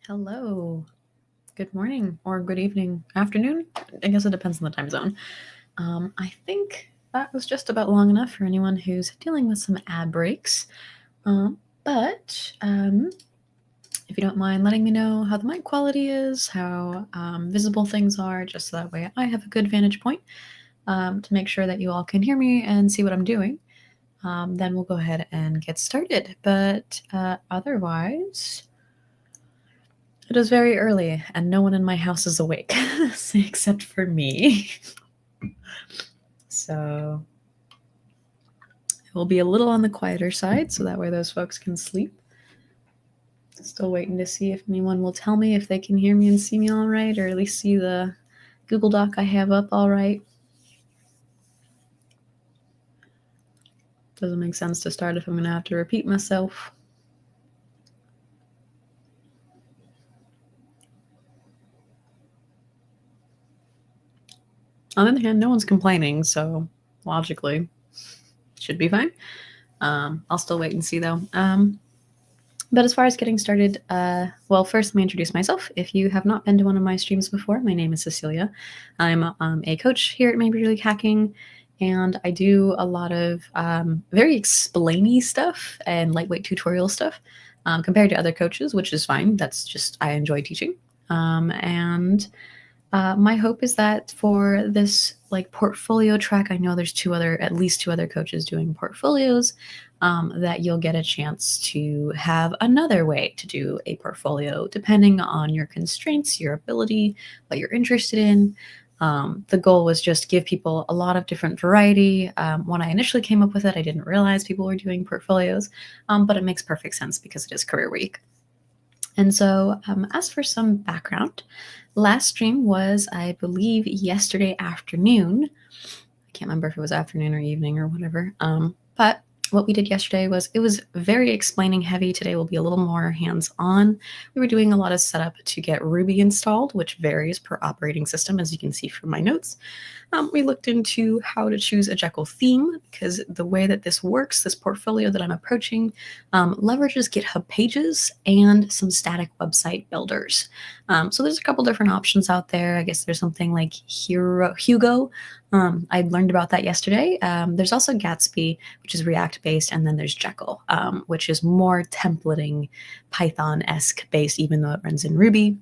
Hello. Good morning or good evening, afternoon. I guess it depends on the time zone. I think that was just about long enough for anyone who's dealing with some ad breaks. But if you don't mind letting me know how the mic quality is, how visible things are, just so that way I have a good vantage point to make sure that you all can hear me and see what I'm doing, then we'll go ahead and get started. But otherwise, it is very early, and no one in my house is awake, except for me. So it will be a little on the quieter side, so that way those folks can sleep. Still waiting to see if anyone will tell me if they can hear me and see me all right, or at least see the Google Doc I have up all right. Doesn't make sense to start if I'm going to have to repeat myself. On the other hand, no one's complaining, so logically, should be fine. I'll still wait and see, though. But as far as getting started, well, first let me introduce myself. If you have not been to one of my streams before, my name is Cecilia. I'm a coach here at Major League Hacking, and I do a lot of very explainy stuff and lightweight tutorial stuff compared to other coaches, which is fine. That's just, I enjoy teaching. And my hope is that for this like portfolio track, I know there's at least two other coaches doing portfolios, that you'll get a chance to have another way to do a portfolio depending on your constraints, your ability, what you're interested in. The goal was just give people a lot of different variety. When I initially came up with it, I didn't realize people were doing portfolios, but it makes perfect sense because it is career week. And so, as for some background, last stream was, I believe, yesterday afternoon. I can't remember if it was afternoon or evening or whatever. But what we did yesterday was, it was very explaining heavy. Today will be a little more hands-on. We were doing a lot of setup to get Ruby installed, which varies per operating system, as you can see from my notes. We looked into how to choose a Jekyll theme, because the way that this works, this portfolio that I'm approaching, leverages GitHub pages and some static website builders. So there's a couple different options out there. I guess there's something like Hugo. I learned about that yesterday. There's also Gatsby, which is React-based, and then there's Jekyll, which is more templating, Python-esque based, even though it runs in Ruby.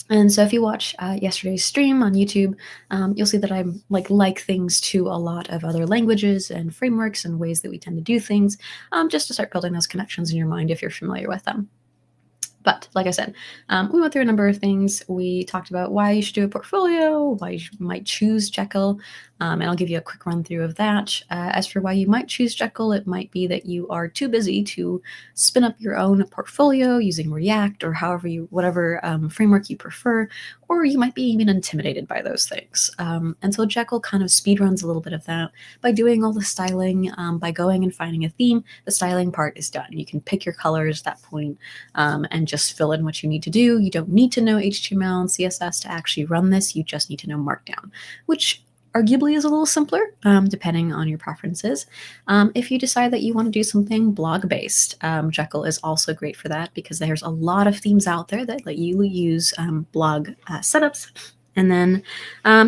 And so if you watch yesterday's stream on YouTube, you'll see that I'm like things to a lot of other languages and frameworks and ways that we tend to do things, just to start building those connections in your mind if you're familiar with them. But like I said, we went through a number of things. We talked about why you should do a portfolio, why you might choose Jekyll, and I'll give you a quick run through of that. As for why you might choose Jekyll, it might be that you are too busy to spin up your own portfolio using React or whatever framework you prefer, or you might be even intimidated by those things. And so Jekyll kind of speedruns a little bit of that by doing all the styling, by going and finding a theme. The styling part is done. You can pick your colors at that point, and just fill in what you need to do. You don't need to know HTML and CSS to actually run this. You just need to know Markdown, which arguably is a little simpler, depending on your preferences. If you decide that you want to do something blog-based, Jekyll is also great for that, because there's a lot of themes out there that let you use blog setups. And then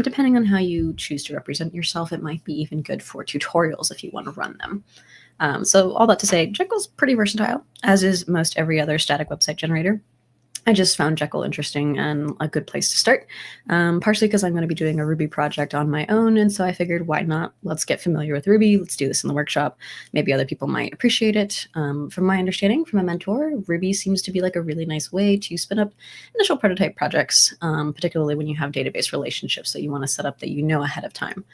depending on how you choose to represent yourself, it might be even good for tutorials if you want to run them. So all that to say, Jekyll's pretty versatile, as is most every other static website generator. I just found Jekyll interesting and a good place to start, partially because I'm going to be doing a Ruby project on my own, and so I figured, why not? Let's get familiar with Ruby. Let's do this in the workshop. Maybe other people might appreciate it. From my understanding from a mentor, Ruby seems to be like a really nice way to spin up initial prototype projects, particularly when you have database relationships that you want to set up that you know ahead of time.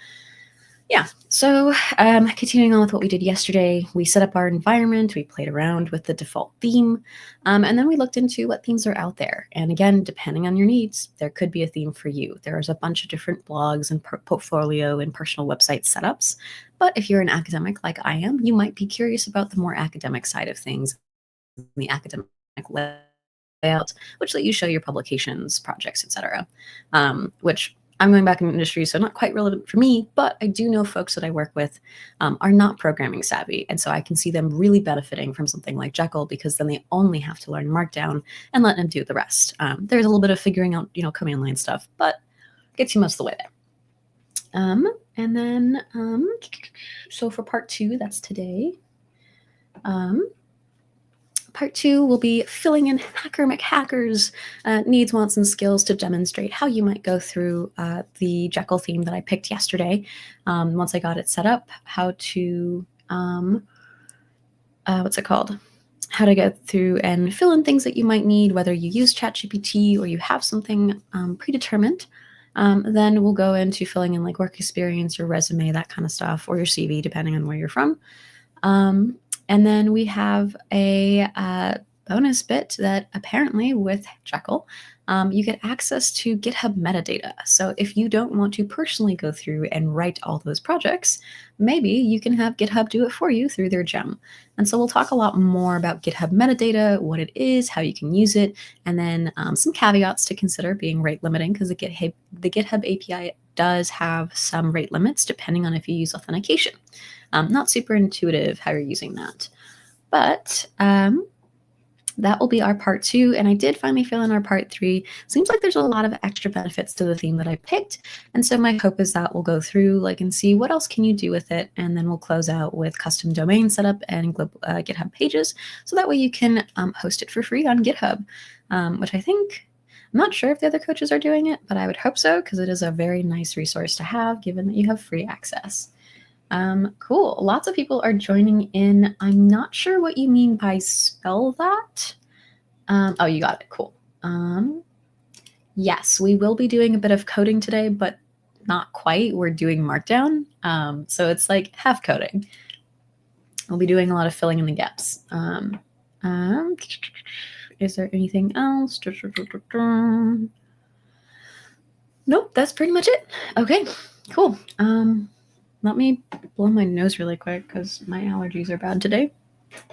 Yeah, so continuing on with what we did yesterday, we set up our environment, we played around with the default theme, and then we looked into what themes are out there. And again, depending on your needs, there could be a theme for you. There's a bunch of different blogs and portfolio and personal website setups. But if you're an academic like I am, you might be curious about the more academic side of things, the academic layout, which let you show your publications, projects, etc., which I'm going back in industry, so not quite relevant for me, but I do know folks that I work with are not programming savvy. And so I can see them really benefiting from something like Jekyll, because then they only have to learn Markdown and let them do the rest. There's a little bit of figuring out, command line stuff, but gets you most of the way there. And then, so for part 2, that's today. Part 2 will be filling in Hacker McHacker's needs, wants, and skills to demonstrate how you might go through the Jekyll theme that I picked yesterday. Once I got it set up, how to, what's it called? How to go through and fill in things that you might need, whether you use ChatGPT or you have something predetermined. Then we'll go into filling in like work experience, your resume, that kind of stuff, or your CV, depending on where you're from. And then we have a bonus bit that apparently with Jekyll, you get access to GitHub metadata. So if you don't want to personally go through and write all those projects, maybe you can have GitHub do it for you through their gem. And so we'll talk a lot more about GitHub metadata, what it is, how you can use it, and then some caveats to consider being rate limiting, because the GitHub API does have some rate limits depending on if you use authentication. Not super intuitive how you're using that. But that will be our part 2. And I did finally fill in our part 3. Seems like there's a lot of extra benefits to the theme that I picked. And so my hope is that we'll go through and see what else can you do with it. And then we'll close out with custom domain setup and GitHub pages. So that way you can host it for free on GitHub, which I think, I'm not sure if the other coaches are doing it, but I would hope so, because it is a very nice resource to have, given that you have free access. Cool. Lots of people are joining in. I'm not sure what you mean by spell that. Oh, you got it. Cool. Yes, we will be doing a bit of coding today, but not quite. We're doing Markdown. So it's like half coding. We'll be doing a lot of filling in the gaps. Is there anything else? Nope, that's pretty much it. Okay, cool. Let me blow my nose really quick because my allergies are bad today.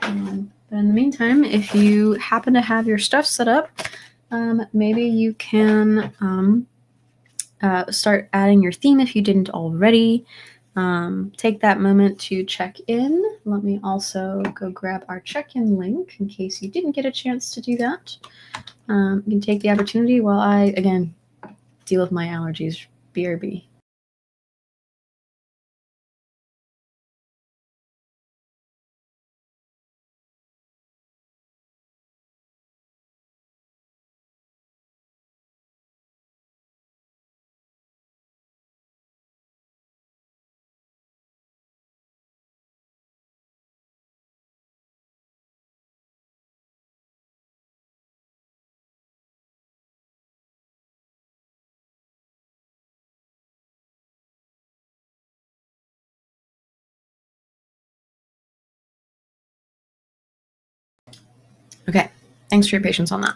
But in the meantime, if you happen to have your stuff set up, maybe you can start adding your theme if you didn't already. Take that moment to check in. Let me also go grab our check-in link in case you didn't get a chance to do that. You can take the opportunity while I, again, deal with my allergies. BRB. Okay, thanks for your patience on that.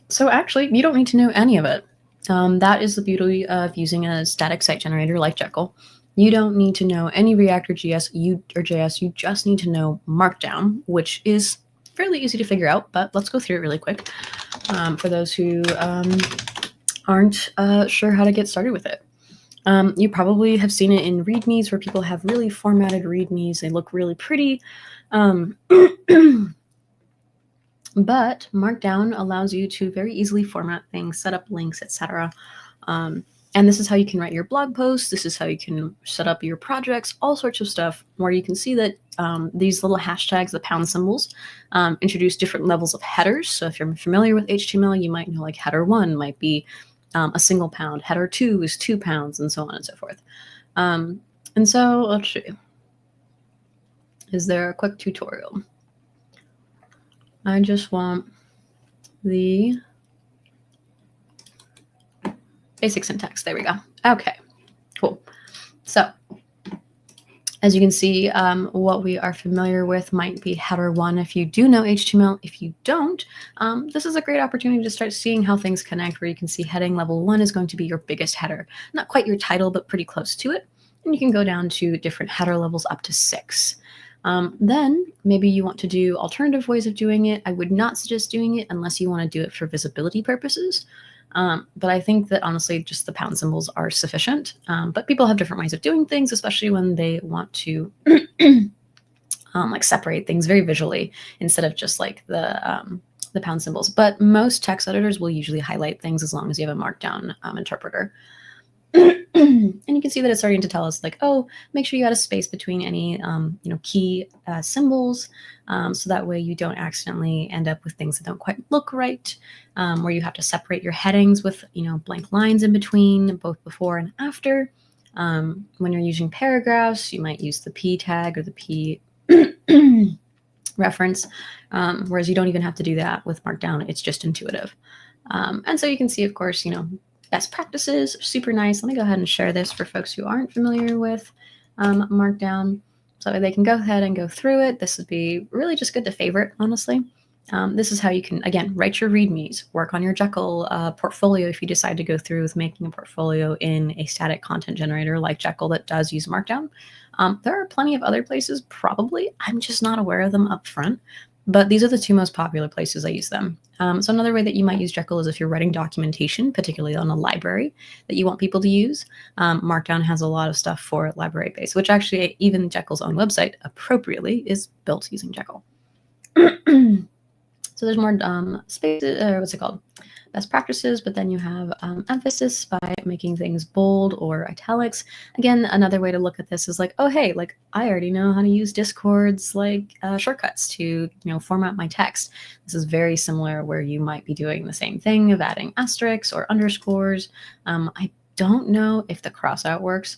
So actually, you don't need to know any of it. That is the beauty of using a static site generator like Jekyll. You don't need to know any React or JS. You just need to know Markdown, which is fairly easy to figure out, but let's go through it really quick for those who aren't sure how to get started with it. You probably have seen it in READMEs where people have really formatted READMEs. They look really pretty. But Markdown allows you to very easily format things, set up links, etc. And this is how you can write your blog posts. This is how you can set up your projects, all sorts of stuff where you can see that these little hashtags, the pound symbols, introduce different levels of headers. So if you're familiar with HTML, you might know like header 1 might be a single pound. Header 2 is 2 pounds, and so on and so forth. And so let's see. Is there a quick tutorial? I just want the basic syntax. There we go. Okay, cool. So as you can see, what we are familiar with might be header 1 if you do know HTML. If you don't, this is a great opportunity to start seeing how things connect, where you can see heading level 1 is going to be your biggest header. Not quite your title, but pretty close to it. And you can go down to different header levels up to 6. Then maybe you want to do alternative ways of doing it. I would not suggest doing it unless you want to do it for visibility purposes. But I think that honestly, just the pound symbols are sufficient. But people have different ways of doing things, especially when they want to like separate things very visually instead of just like the pound symbols. But most text editors will usually highlight things as long as you have a markdown interpreter. And you can see that it's starting to tell us like, oh, make sure you add a space between any key symbols, so that way you don't accidentally end up with things that don't quite look right, where you have to separate your headings with blank lines in between, both before and after. When you're using paragraphs, you might use the P tag or the P reference, whereas you don't even have to do that with Markdown. It's just intuitive. And so you can see, of course, best practices, super nice. Let me go ahead and share this for folks who aren't familiar with Markdown, so that way they can go ahead and go through it. This would be really just good to favorite, honestly. This is how you can, again, write your READMEs, work on your Jekyll portfolio if you decide to go through with making a portfolio in a static content generator like Jekyll that does use Markdown. There are plenty of other places, probably. I'm just not aware of them up front. But these are the two most popular places I use them. So another way that you might use Jekyll is if you're writing documentation, particularly on a library that you want people to use. Markdown has a lot of stuff for library base, which actually even Jekyll's own website appropriately is built using Jekyll. So there's more what's it called? Best practices, but then you have emphasis by making things bold or italics. Again, another way to look at this is like, oh, hey, like I already know how to use Discord's like shortcuts to format my text. This is very similar where you might be doing the same thing of adding asterisks or underscores. I don't know if the crossout works,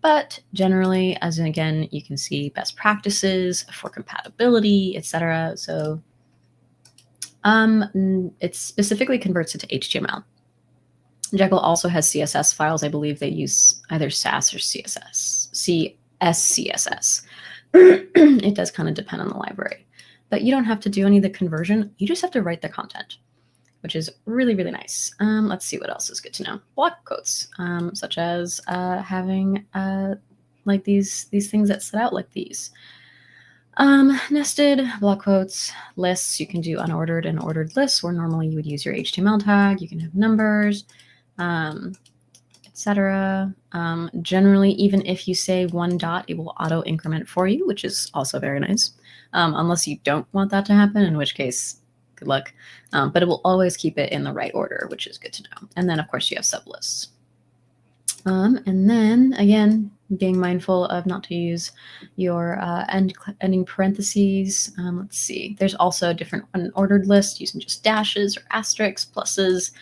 but generally, as again, you can see best practices for compatibility, etc. So it specifically converts it to HTML. Jekyll also has CSS files. I believe they use either Sass or CSS. It does kind of depend on the library. But you don't have to do any of the conversion. You just have to write the content, which is really, really nice. Let's see what else is good to know. Block quotes, such as having like these things that set out like these. Nested block quotes, lists. You can do unordered and ordered lists where normally you would use your HTML tag. You can have numbers, etc. Generally, even if you say one dot, it will auto increment for you, which is also very nice. Unless you don't want that to happen, in which case, good luck. But it will always keep it in the right order, which is good to know. And then, of course, you have sublists. And then, again, being mindful of not to use your ending parentheses. Let's see. There's also different unordered lists using just dashes or asterisks, pluses.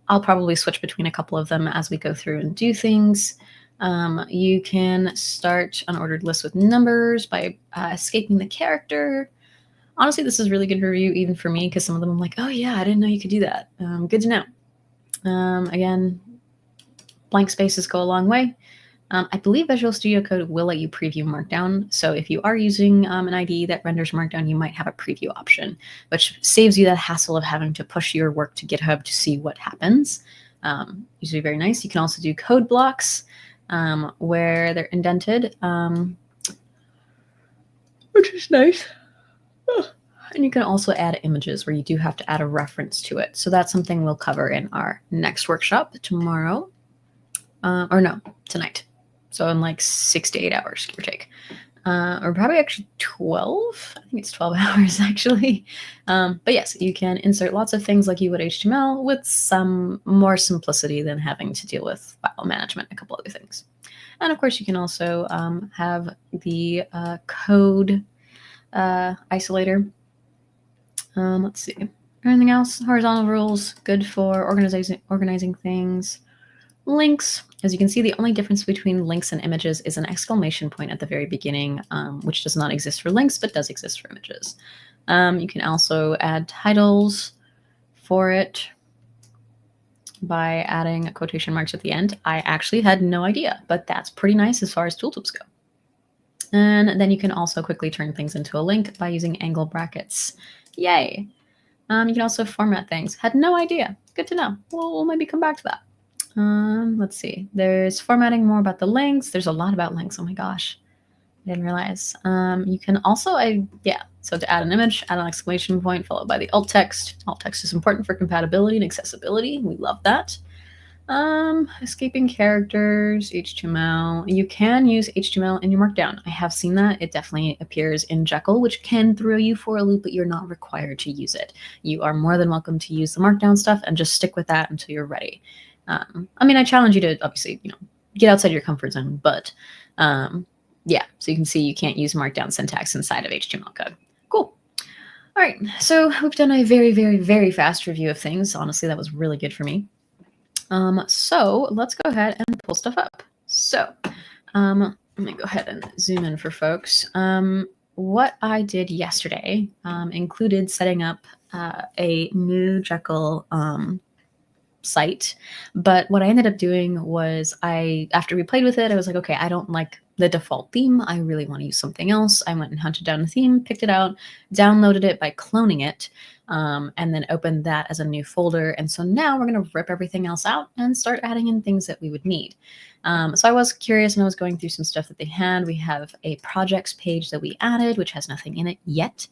I'll probably switch between a couple of them as we go through and do things. You can start unordered lists with numbers by escaping the character. Honestly, this is really good review even for me because some of them I'm like, oh yeah, I didn't know you could do that. Good to know. Again, blank spaces go a long way. I believe Visual Studio Code will let you preview Markdown. So if you are using an IDE that renders Markdown, you might have a preview option, which saves you that hassle of having to push your work to GitHub to see what happens. Usually very nice. You can also do code blocks where they're indented, which is nice. And you can also add images where you do have to add a reference to it. So that's something we'll cover in our next workshop tomorrow. Or no, tonight. So in like 6 to 8 hours, give or take. Or probably actually 12. I think it's 12 hours actually. But yes, you can insert lots of things like you would HTML with some more simplicity than having to deal with file management and a couple other things. And of course, you can also have the code isolator. Let's see. Anything else? Horizontal rules, good for organizing things. Links, as you can see, the only difference between links and images is an exclamation point at the very beginning, which does not exist for links, but does exist for images. You can also add titles for it by adding quotation marks at the end. I actually had no idea, but that's pretty nice as far as tooltips go. And then you can also quickly turn things into a link by using angle brackets. Yay! You can also format things. Had no idea. Good to know. We'll maybe come back to that. Let's see. There's formatting more about the links. There's a lot about links. Oh my gosh. I didn't realize. You can also, so to add an image, add an exclamation point followed by the alt text. Alt text is important for compatibility and accessibility. We love that. Escaping characters, HTML. You can use HTML in your Markdown. I have seen that. It definitely appears in Jekyll, which can throw you for a loop, but you're not required to use it. You are more than welcome to use the Markdown stuff and just stick with that until you're ready. I mean, I challenge you to obviously, get outside your comfort zone, but yeah, so you can see you can't use Markdown syntax inside of HTML code. Cool. All right, so we've done a very, very, very fast review of things. Honestly, that was really good for me. So let's go ahead and pull stuff up. So let me go ahead and zoom in for folks. What I did yesterday included setting up a new Jekyll site, but what I ended up doing was after we played with it, I was like, okay, I don't like the default theme. I really want to use something else. I went and hunted down a theme, picked it out, downloaded it by cloning it, and then opened that as a new folder. And so now we're going to rip everything else out and start adding in things that we would need. So I was curious and I was going through some stuff that they had. We have a projects page that we added, which has nothing in it yet.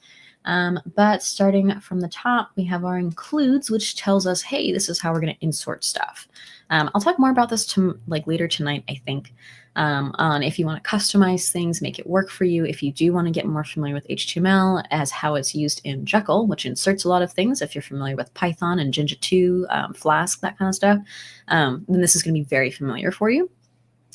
But starting from the top, we have our includes, which tells us, hey, this is how we're going to insert stuff. I'll talk more about this later tonight, I think, on if you want to customize things, make it work for you. If you do want to get more familiar with HTML as how it's used in Jekyll, which inserts a lot of things. If you're familiar with Python and Jinja 2, Flask, that kind of stuff, then this is going to be very familiar for you.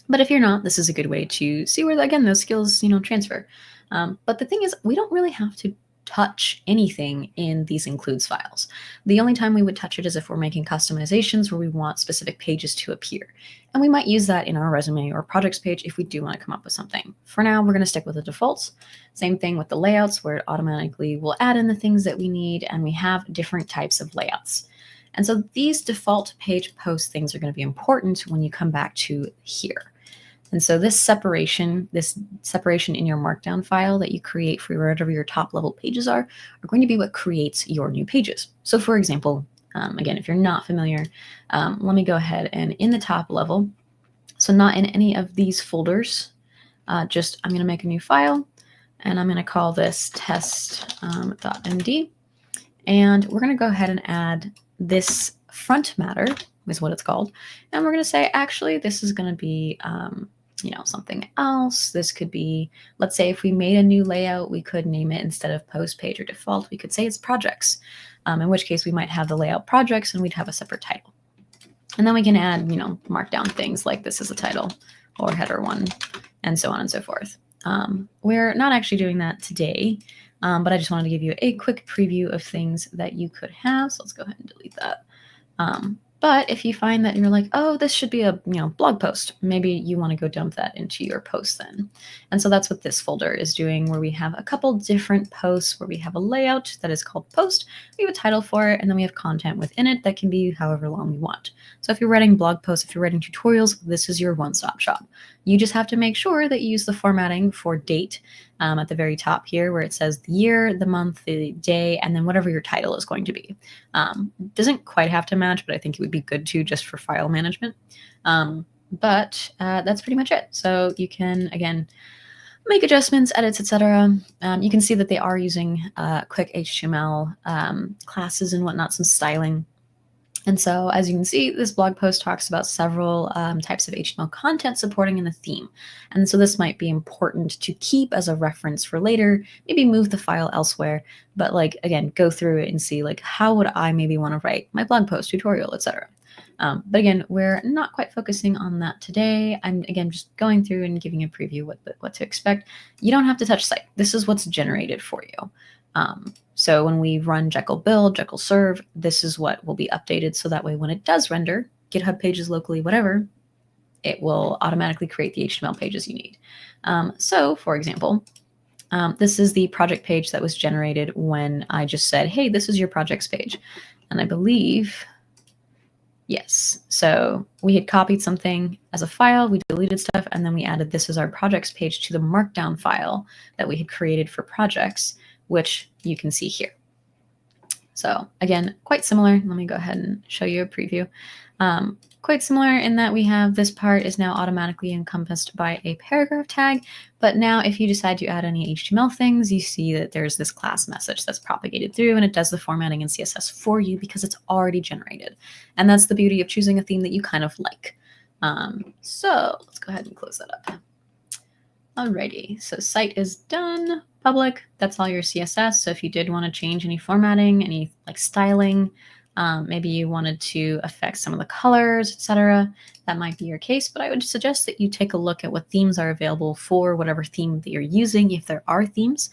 But if you're not, this is a good way to see where, again, those skills, transfer. But the thing is, we don't really have to touch anything in these includes files. The only time we would touch it is if we're making customizations where we want specific pages to appear. And we might use that in our resume or projects page if we do want to come up with something. For now, we're going to stick with the defaults. Same thing with the layouts, where it automatically will add in the things that we need, and we have different types of layouts. And so these default page post things are going to be important when you come back to here. And so this separation in your Markdown file that you create for whatever your top level pages are going to be what creates your new pages. So for example, again, if you're not familiar, let me go ahead and in the top level, so not in any of these folders, I'm going to make a new file and I'm going to call this test.md. And we're going to go ahead and add this front matter is what it's called. And we're going to say, actually, this is going to be something else. This could be, let's say if we made a new layout, we could name it, instead of post page or default, we could say it's projects, in which case we might have the layout projects and we'd have a separate title. And then we can add, markdown things like this is a title or header one and so on and so forth. We're not actually doing that today, but I just wanted to give you a quick preview of things that you could have. So let's go ahead and delete that. But if you find that you're like, oh, this should be a blog post, maybe you want to go dump that into your post then. And so that's what this folder is doing, where we have a couple different posts where we have a layout that is called post, we have a title for it, and then we have content within it that can be however long we want. So if you're writing blog posts, if you're writing tutorials, this is your one-stop shop. You just have to make sure that you use the formatting for date at the very top here, where it says the year, the month, the day, and then whatever your title is going to be. Doesn't quite have to match, but I think it would be good to, just for file management. But that's pretty much it. So you can, again, make adjustments, edits, etc. You can see that they are using quick HTML classes and whatnot, some styling. And so, as you can see, this blog post talks about several types of HTML content supporting in the theme. And so this might be important to keep as a reference for later, maybe move the file elsewhere, but again, go through it and see how would I maybe want to write my blog post, tutorial, etc. But again, we're not quite focusing on that today. I'm, again, just going through and giving a preview what to expect. You don't have to touch site. This is what's generated for you. So when we run Jekyll build, Jekyll serve, this is what will be updated. So that way, when it does render, GitHub pages locally, whatever, it will automatically create the HTML pages you need. So for example, this is the project page that was generated when I just said, hey, this is your projects page. And I believe, yes. So we had copied something as a file, we deleted stuff, and then we added this as our projects page to the Markdown file that we had created for projects, which you can see here. So again, quite similar. Let me go ahead and show you a preview. Quite similar in that we have this part is now automatically encompassed by a paragraph tag. But now if you decide to add any HTML things, you see that there's this class message that's propagated through, and it does the formatting in CSS for you because it's already generated. And that's the beauty of choosing a theme that you kind of like. So let's go ahead and close that up. Alrighty, so site is done, public, that's all your CSS. So if you did want to change any formatting, any like styling, maybe you wanted to affect some of the colors, etc., that might be your case, but I would suggest that you take a look at what themes are available for whatever theme that you're using, if there are themes,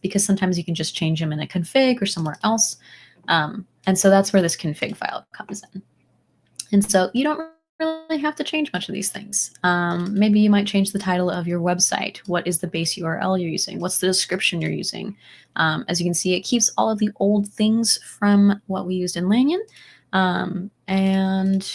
because sometimes you can just change them in a config or somewhere else. And so that's where this config file comes in. And so you don't really have to change much of these things. Maybe you might change the title of your website. What is the base URL you're using? What's the description you're using? As you can see, it keeps all of the old things from what we used in Lanyon. And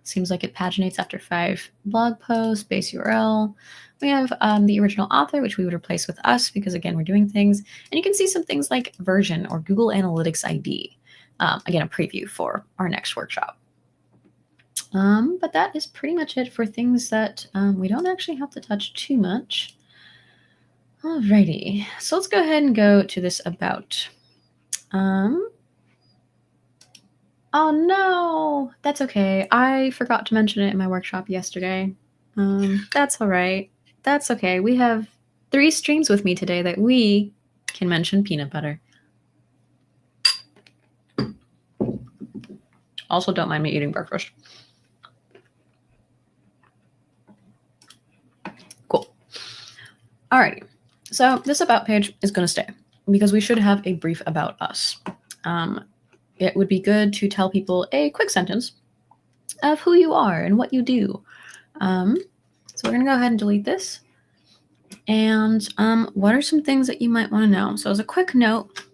seems like it paginates after 5 blog posts, base URL. We have the original author, which we would replace with us because, again, we're doing things. And you can see some things like version or Google Analytics ID. Again, a preview for our next workshop. But that is pretty much it for things that we don't actually have to touch too much. Alrighty, so let's go ahead and go to this about. Oh no, that's okay. I forgot to mention it in my workshop yesterday. That's all right. That's okay. We have 3 streams with me today that we can mention peanut butter. Also, don't mind me eating breakfast. Cool. All right. So this about page is going to stay because we should have a brief about us. It would be good to tell people a quick sentence of who you are and what you do. So we're going to go ahead and delete this. And what are some things that you might want to know? So as a quick note,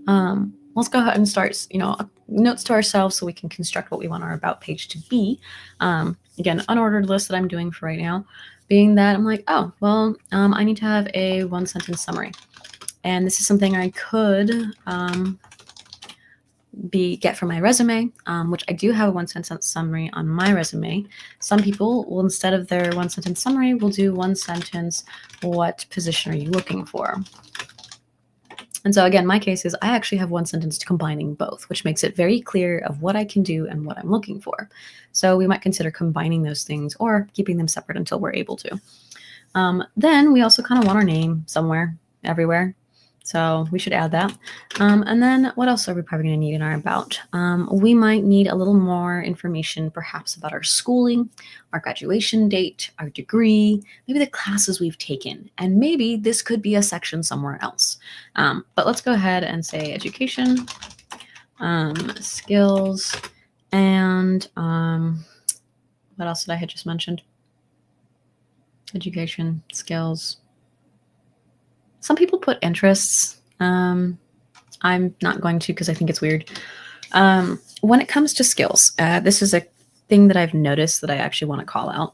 let's go ahead and start, notes to ourselves so we can construct what we want our about page to be. Again, unordered list that I'm doing for right now, being that I'm like, oh, well, I need to have a 1-sentence summary. And this is something I could get from my resume, which I do have a 1-sentence summary on my resume. Some people will, instead of their 1-sentence summary, will do 1 sentence, what position are you looking for? And so again, my case is I actually have 1 sentence combining both, which makes it very clear of what I can do and what I'm looking for. So we might consider combining those things or keeping them separate until we're able to. Then we also kind of want our name somewhere, everywhere. So we should add that. And then what else are we probably going to need in our about? We might need a little more information perhaps about our schooling, our graduation date, our degree, maybe the classes we've taken. And maybe this could be a section somewhere else. But let's go ahead and say education, skills, and what else did I had just mentioned? Education, skills. Some people put interests. I'm not going to because I think it's weird. When it comes to skills, this is a thing that I've noticed that I actually want to call out.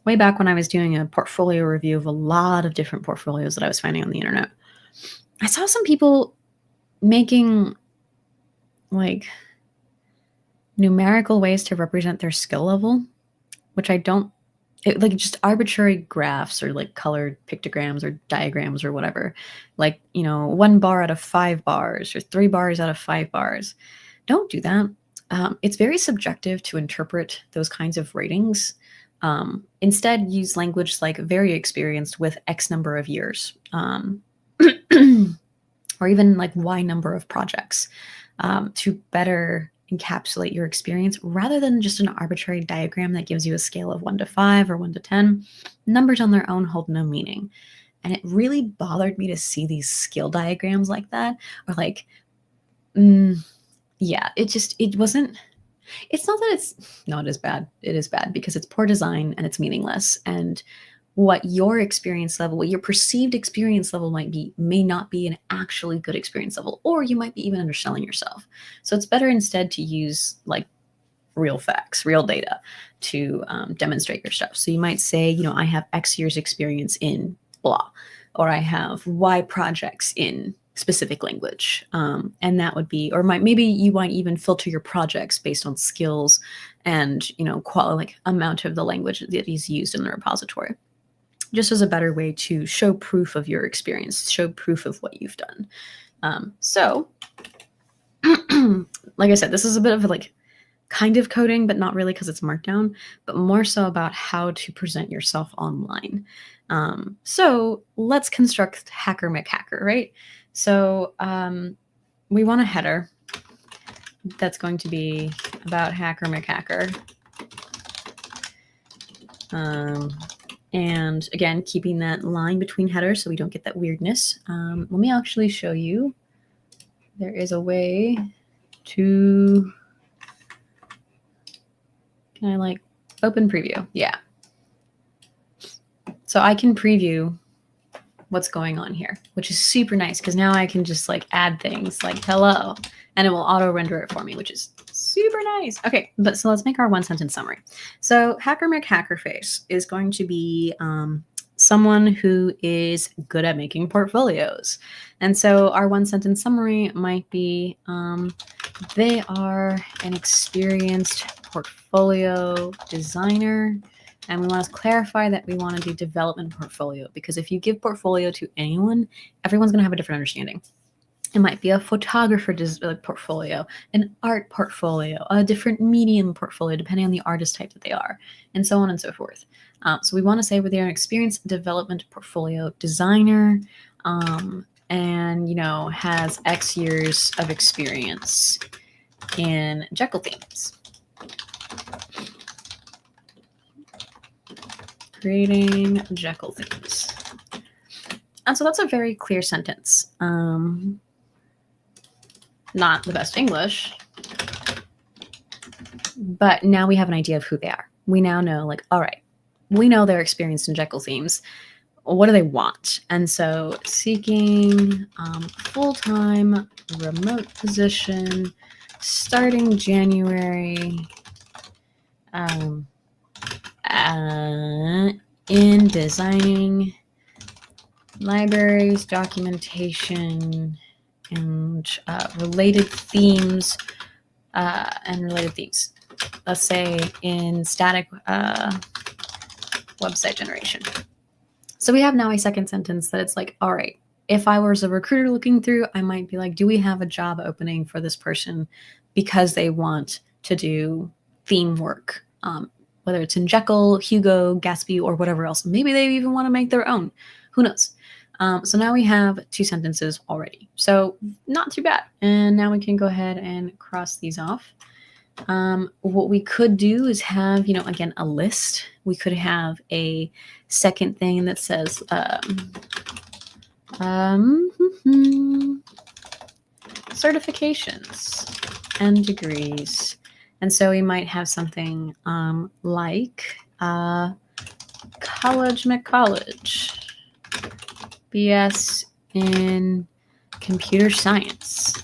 Way back when I was doing a portfolio review of a lot of different portfolios that I was finding on the internet, I saw some people making like numerical ways to represent their skill level, which I don't. Like just arbitrary graphs or like colored pictograms or diagrams or whatever, like, 1 bar out of 5 bars or 3 bars out of 5 bars. Don't do that. It's very subjective to interpret those kinds of ratings. Instead, use language like very experienced with X number of years, or even like Y number of projects, to better encapsulate your experience rather than just an arbitrary diagram that gives you a scale of 1 to 5 or 1 to 10. Numbers on their own hold no meaning. And it really bothered me to see these skill diagrams like that, or like, yeah, it wasn't, it's not that it's, no, it is bad. It is bad because it's poor design and it's meaningless. And what your experience level, what your perceived experience level might be, may not be an actually good experience level, or you might be even underselling yourself. So it's better instead to use like real facts, real data to demonstrate your stuff. So you might say, I have X years experience in blah, or I have Y projects in specific language. And that would be, or maybe you might even filter your projects based on skills and, like amount of the language that is used in the repository, just as a better way to show proof of your experience, show proof of what you've done. So like I said, this is a bit of like kind of coding, but not really because it's markdown, but more so about how to present yourself online. So let's construct Hacker McHacker, right? So we want a header that's going to be about Hacker McHacker. And again, keeping that line between headers so we don't get that weirdness. Let me actually show you. There is a way to, can I like open preview? Yeah. So I can preview what's going on here, which is super nice because now I can just like add things like hello and it will auto render it for me, which is super nice. Okay, but so let's make our one sentence summary. So Hacker McHackerface is going to be someone who is good at making portfolios. And so our one sentence summary might be they are an experienced portfolio designer. And we want to clarify that we want to do development portfolio, because if you give portfolio to anyone, everyone's going to have a different understanding. It might be a photographer portfolio, an art portfolio, a different medium portfolio, depending on the artist type that they are, and so on and so forth. So we want to say they're an experienced development portfolio designer, and has X years of experience in Jekyll themes. Creating Jekyll themes. And so that's a very clear sentence. Not the best English, but now we have an idea of who they are. We now know, like, all right, we know they're experienced in Jekyll themes. What do they want? And so seeking full-time remote position starting January in designing libraries, documentation, and related themes, Let's say in static website generation. So we have now a second sentence that it's like, all right, if I was a recruiter looking through, I might be like, do we have a job opening for this person because they want to do theme work? Whether it's in Jekyll, Hugo, Gatsby, or whatever else. Maybe they even want to make their own. Who knows? So now we have two sentences already. So not too bad. And now we can go ahead and cross these off. What we could do is have, again, a list. We could have a second thing that says certifications and degrees. And so we might have something like College McCollege, BS in computer science.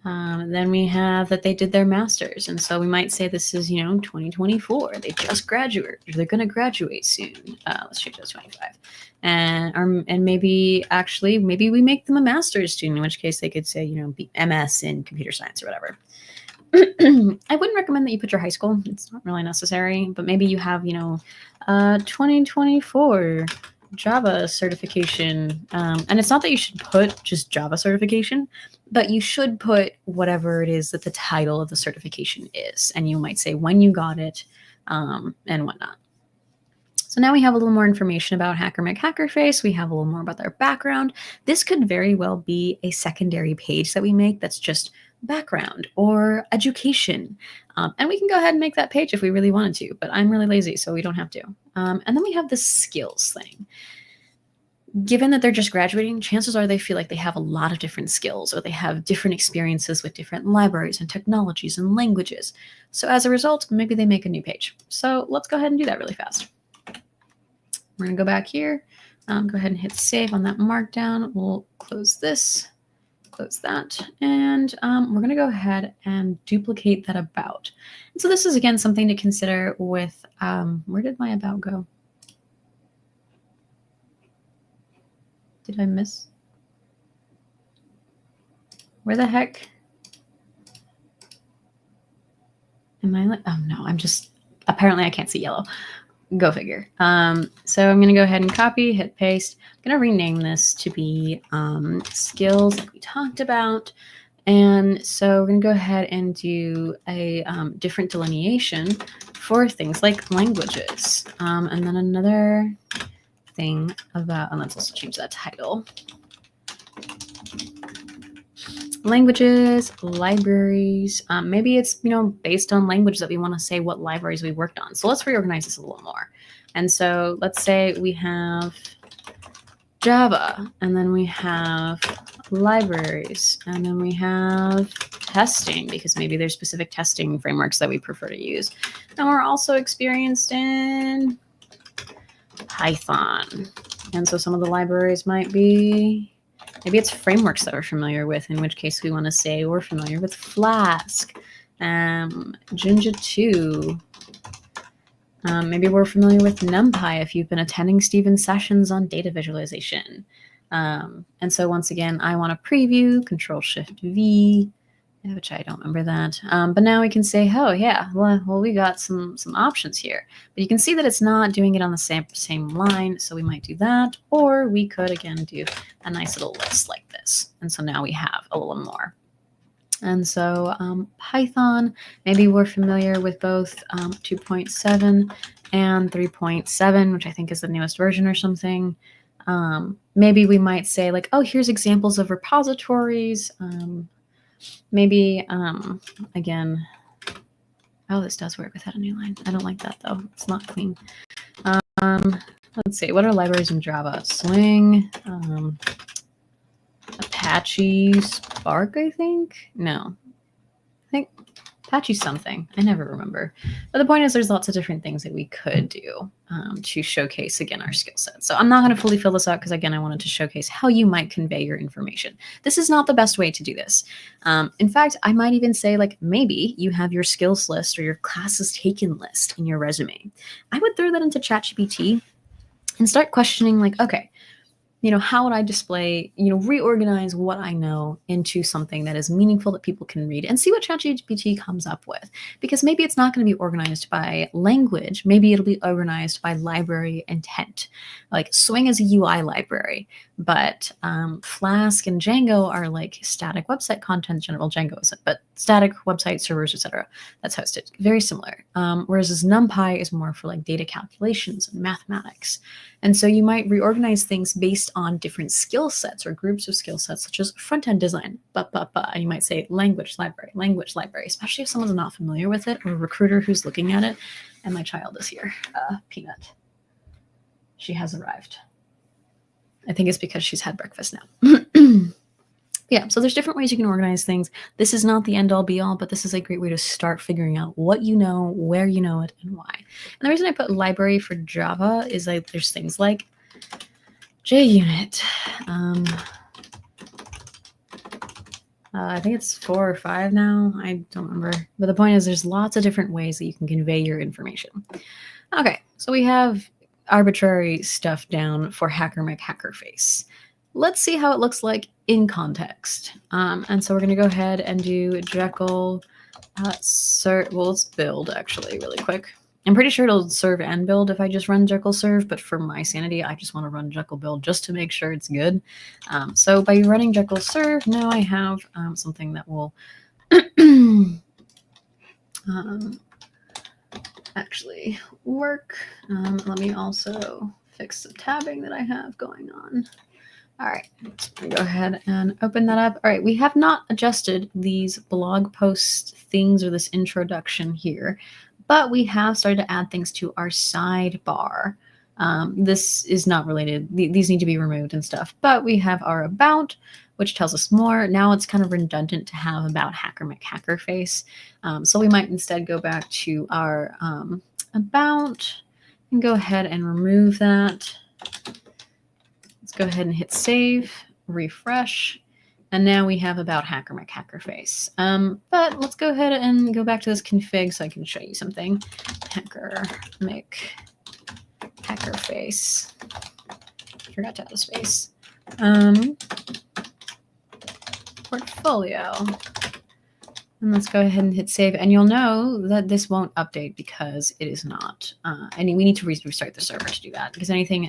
Then we have that they did their master's. And so we might say this is, 2024. They just graduated. They're going to graduate soon. Let's change that to 25. And maybe we make them a master's student, in which case they could say, be MS in computer science or whatever. I wouldn't recommend that you put your high school. It's not really necessary, but maybe you have, 2024 Java certification. And it's not that you should put just Java certification, but you should put whatever it is that the title of the certification is. And you might say when you got it, and whatnot. So now we have a little more information about Hacker McHackerface. We have a little more about their background. This could very well be a secondary page that we make that's just background or education. And we can go ahead and make that page if we really wanted to, but I'm really lazy, so we don't have to. And then we have the skills thing. Given that they're just graduating, chances are they feel like they have a lot of different skills, or they have different experiences with different libraries and technologies and languages. So as a result, maybe they make a new page. So let's go ahead and do that really fast. We're going to go back here, go ahead and hit save on that markdown. We'll close this, close that, and we're going to go ahead and duplicate that about. And so this is, again, something to consider with, where did my about go? Did I miss? Where the heck am I? Like, oh no, I'm just, apparently I can't see yellow. Go figure. So I'm going to go ahead and copy, hit paste. I'm going to rename this to be skills like we talked about. And so we're going to go ahead and do a different delineation for things like languages. And then another thing about, and let's also change that title. Languages, libraries, maybe it's, based on language that we want to say what libraries we worked on. So let's reorganize this a little more. And so let's say we have Java, and then we have libraries, and then we have testing, because maybe there's specific testing frameworks that we prefer to use. And we're also experienced in Python. And so some of the libraries might be, maybe it's frameworks that we're familiar with, in which case we want to say we're familiar with Flask, Jinja 2. Maybe we're familiar with NumPy if you've been attending Steven's sessions on data visualization. And so once again, I want to preview, Control-Shift-V, which I don't remember that. But now we can say, oh yeah, well we got some options here. But you can see that it's not doing it on the same line, so we might do that. Or we could, again, do a nice little list like this. And so now we have a little more. And so Python, maybe we're familiar with both 2.7 and 3.7, which I think is the newest version or something. Maybe we might say like, oh, here's examples of repositories. Maybe, again, oh, this does work without a new line. I don't like that, though. It's not clean. Let's see. What are libraries in Java? Swing, Apache Spark, I think? No. I think Apache something. I never remember. But the point is there's lots of different things that we could do to showcase, again, our skill set. So I'm not going to fully fill this out because, again, I wanted to showcase how you might convey your information. This is not the best way to do this. In fact, I might even say, like, maybe you have your skills list or your classes taken list in your resume. I would throw that into ChatGPT and start questioning, like, okay, how would I display, reorganize what I know into something that is meaningful that people can read, and see what ChatGPT comes up with. Because maybe it's not going to be organized by language. Maybe it'll be organized by library intent. Like Swing is a UI library, but Flask and Django are like static website content. General Django isn't, but static website servers, etc. That's hosted. Very similar. Whereas this NumPy is more for like data calculations and mathematics. And so you might reorganize things based on different skill sets or groups of skill sets, such as front-end design, and you might say language library, especially if someone's not familiar with it, or a recruiter who's looking at it. And my child is here, Peanut. She has arrived. I think it's because she's had breakfast now. Yeah, so there's different ways you can organize things. This is not the end-all be-all, but this is a great way to start figuring out what you know, where you know it, and why. And the reason I put library for Java is like there's things like JUnit. I think it's 4 or 5 now. I don't remember. But the point is there's lots of different ways that you can convey your information. Okay, so we have arbitrary stuff down for HackerMakeHackerface. Let's see how it looks like in context. And so we're going to go ahead and do Jekyll serve. Well, let's build actually really quick. I'm pretty sure it'll serve and build if I just run Jekyll serve, but for my sanity, I just want to run Jekyll build just to make sure it's good. So by running Jekyll serve, now I have something that will actually work. Let me also fix the tabbing that I have going on. All right, let's go ahead and open that up. All right, we have not adjusted these blog post things or this introduction here, but we have started to add things to our sidebar. This is not related. These need to be removed and stuff, but we have our about, which tells us more. Now it's kind of redundant to have about HackerMakeHackerface. So we might instead go back to our about and go ahead and remove that. Let's go ahead and hit save, refresh, and now we have about HackerMakeHackerface. But let's go ahead and go back to this config so I can show you something. HackerMakeHackerface. Forgot to add a space. portfolio. And let's go ahead and hit save. And you'll know that this won't update because it is not. And we need to restart the server to do that, because anything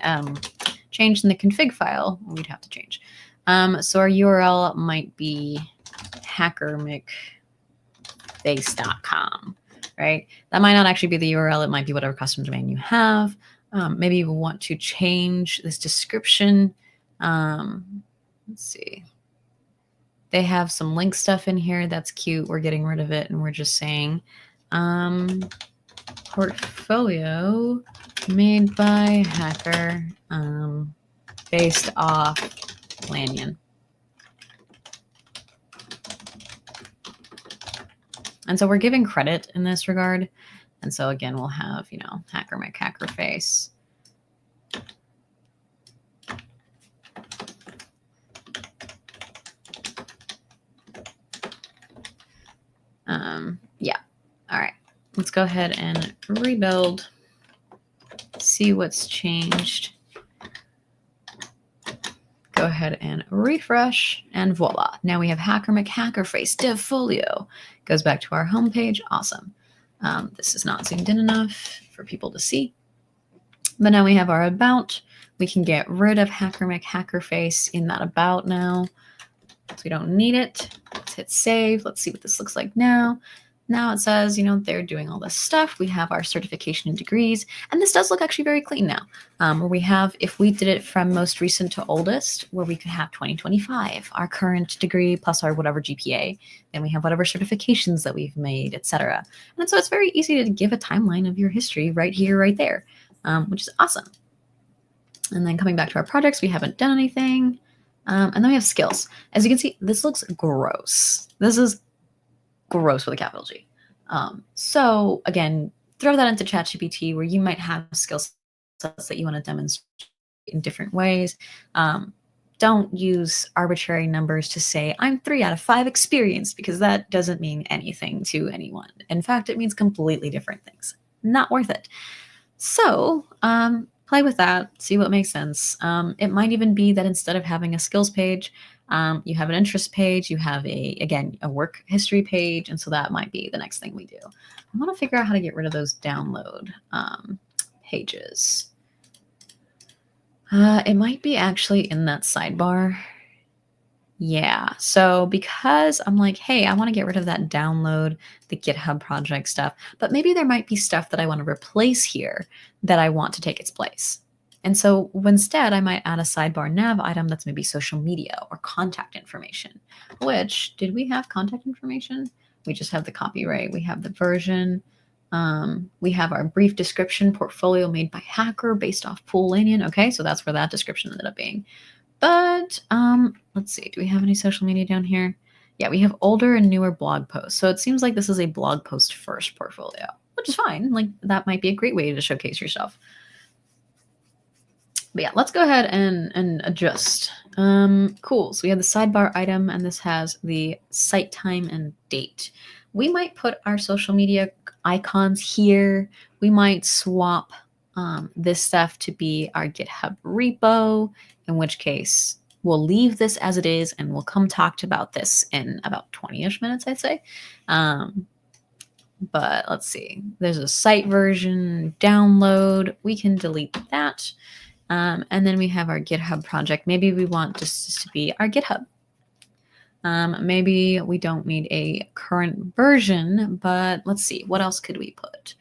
changed in the config file, we'd have to change. So our URL might be hackermcbase.com, right? That might not actually be the URL. It might be whatever custom domain you have. Maybe you want to change this description. Let's see. They have some link stuff in here. That's cute. We're getting rid of it, and we're just saying portfolio made by hacker based off Lanyon. And so we're giving credit in this regard. And so again, we'll have, you know, hackerface. Yeah. All right. Let's go ahead and rebuild. See what's changed. Go ahead and refresh, and voila. Now we have hackerface devfolio. Goes back to our home page. Awesome. This is not zoomed in enough for people to see. But now we have our about. We can get rid of hackerface in that about now. So we don't need it. Let's hit save. Let's see what this looks like now. Now it says, you know, they're doing all this stuff. We have our certification and degrees. And this does look actually very clean now. Where we have, if we did it from most recent to oldest, where we could have 2025, our current degree plus our whatever GPA. Then we have whatever certifications that we've made, etc. And so it's very easy to give a timeline of your history right here, right there, which is awesome. And then coming back to our projects, we haven't done anything. And then we have skills. As you can see, this looks gross. This is gross with a capital G. So again, throw that into ChatGPT where you might have skill sets that you want to demonstrate in different ways. Don't use arbitrary numbers to say, I'm 3 out of 5 experienced, because that doesn't mean anything to anyone. In fact, it means completely different things. Not worth it. So play with that, see what makes sense. It might even be that instead of having a skills page, you have an interest page, you have a work history page, and so that might be the next thing we do. I want to figure out how to get rid of those download pages. It might be actually in that sidebar. Yeah, so because I'm like, hey, I want to get rid of that download, the GitHub project stuff, but maybe there might be stuff that I want to replace here that I want to take its place. And so instead, I might add a sidebar nav item that's maybe social media or contact information, which, did we have contact information? We just have the copyright. We have the version. We have our brief description, portfolio made by hacker based off pool Lanyon. Okay, so that's where that description ended up being. But let's see, do we have any social media down here? Yeah, we have older and newer blog posts. So it seems like this is a blog post first portfolio, which is fine. Like, that might be a great way to showcase yourself. But yeah, let's go ahead and adjust. Cool. So we have the sidebar item, and this has the site time and date. We might put our social media icons here. We might swap this stuff to be our GitHub repo, in which case we'll leave this as it is, and we'll come talk about this in about 20-ish minutes, I'd say. But let's see. There's a site version download. We can delete that. And then we have our GitHub project. Maybe we want this to be our GitHub. Maybe we don't need a current version, but let's see. What else could we put?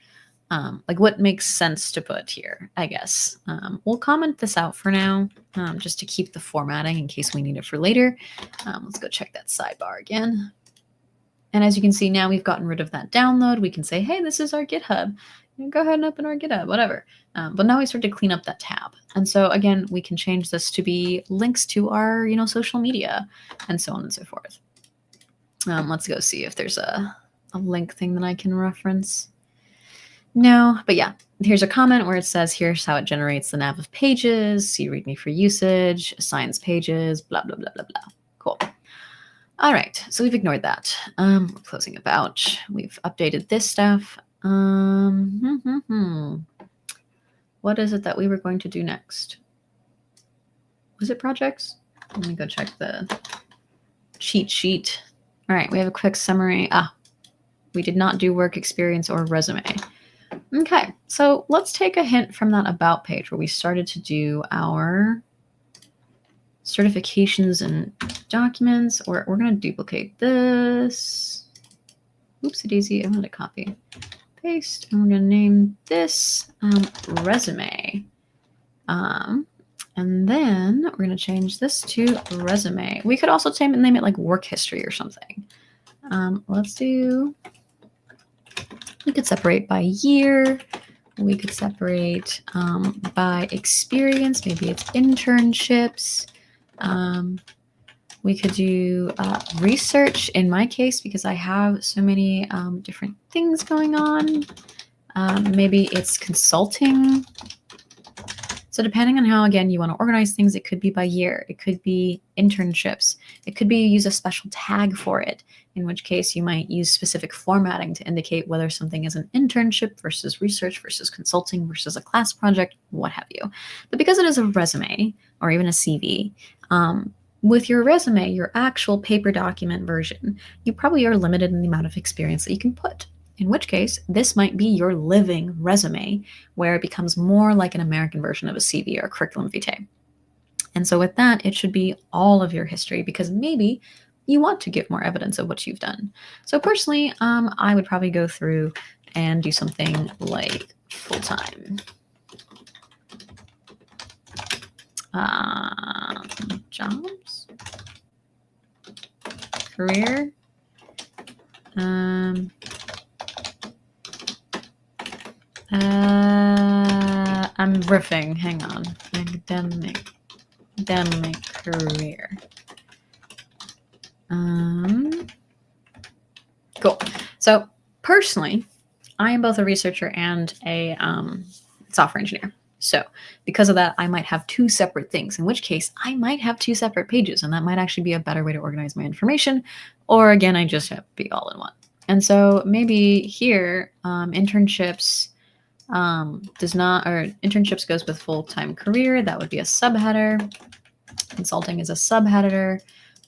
Like, what makes sense to put here, I guess. We'll comment this out for now, just to keep the formatting in case we need it for later. Let's go check that sidebar again. And as you can see, now we've gotten rid of that download. We can say, hey, this is our GitHub. Go ahead and open our GitHub, whatever. But now we start to clean up that tab. And so again, we can change this to be links to our, social media and so on and so forth. Let's go see if there's a link thing that I can reference. No, but yeah, here's a comment where it says, here's how it generates the nav of pages, see README for usage, assigns pages, blah, blah, blah, blah, blah. Cool. All right, so we've ignored that. We're closing about. We've updated this stuff. What is it that we were going to do next? Was it projects? Let me go check the cheat sheet. All right, we have a quick summary. We did not do work experience or resume. Okay, so let's take a hint from that about page where we started to do our certifications and documents, or we're going to duplicate this. Oopsie daisy, I wanted to copy. Paste, and we're going to name this resume. And then we're going to change this to resume. We could also name it like work history or something. We could separate by year. We could separate by experience. Maybe it's internships. We could do research in my case because I have so many different things going on. Maybe it's consulting. So depending on how, again, you want to organize things, it could be by year. It could be internships. It could be you use a special tag for it, in which case you might use specific formatting to indicate whether something is an internship versus research versus consulting versus a class project, what have you. But because it is a resume or even a CV, with your resume, your actual paper document version, you probably are limited in the amount of experience that you can put. In which case, this might be your living resume, where it becomes more like an American version of a CV or a curriculum vitae. And so with that, it should be all of your history, because maybe you want to give more evidence of what you've done. So personally, I would probably go through and do something like full-time. Jobs, career, I'm riffing. Hang on. Academic career. Cool. So personally, I am both a researcher and a software engineer. So because of that, I might have two separate things, in which case I might have two separate pages, and that might actually be a better way to organize my information. Or again, I just have to be all in one. And so maybe here, internships internships goes with full-time career. That would be a subheader. Consulting is a subheader,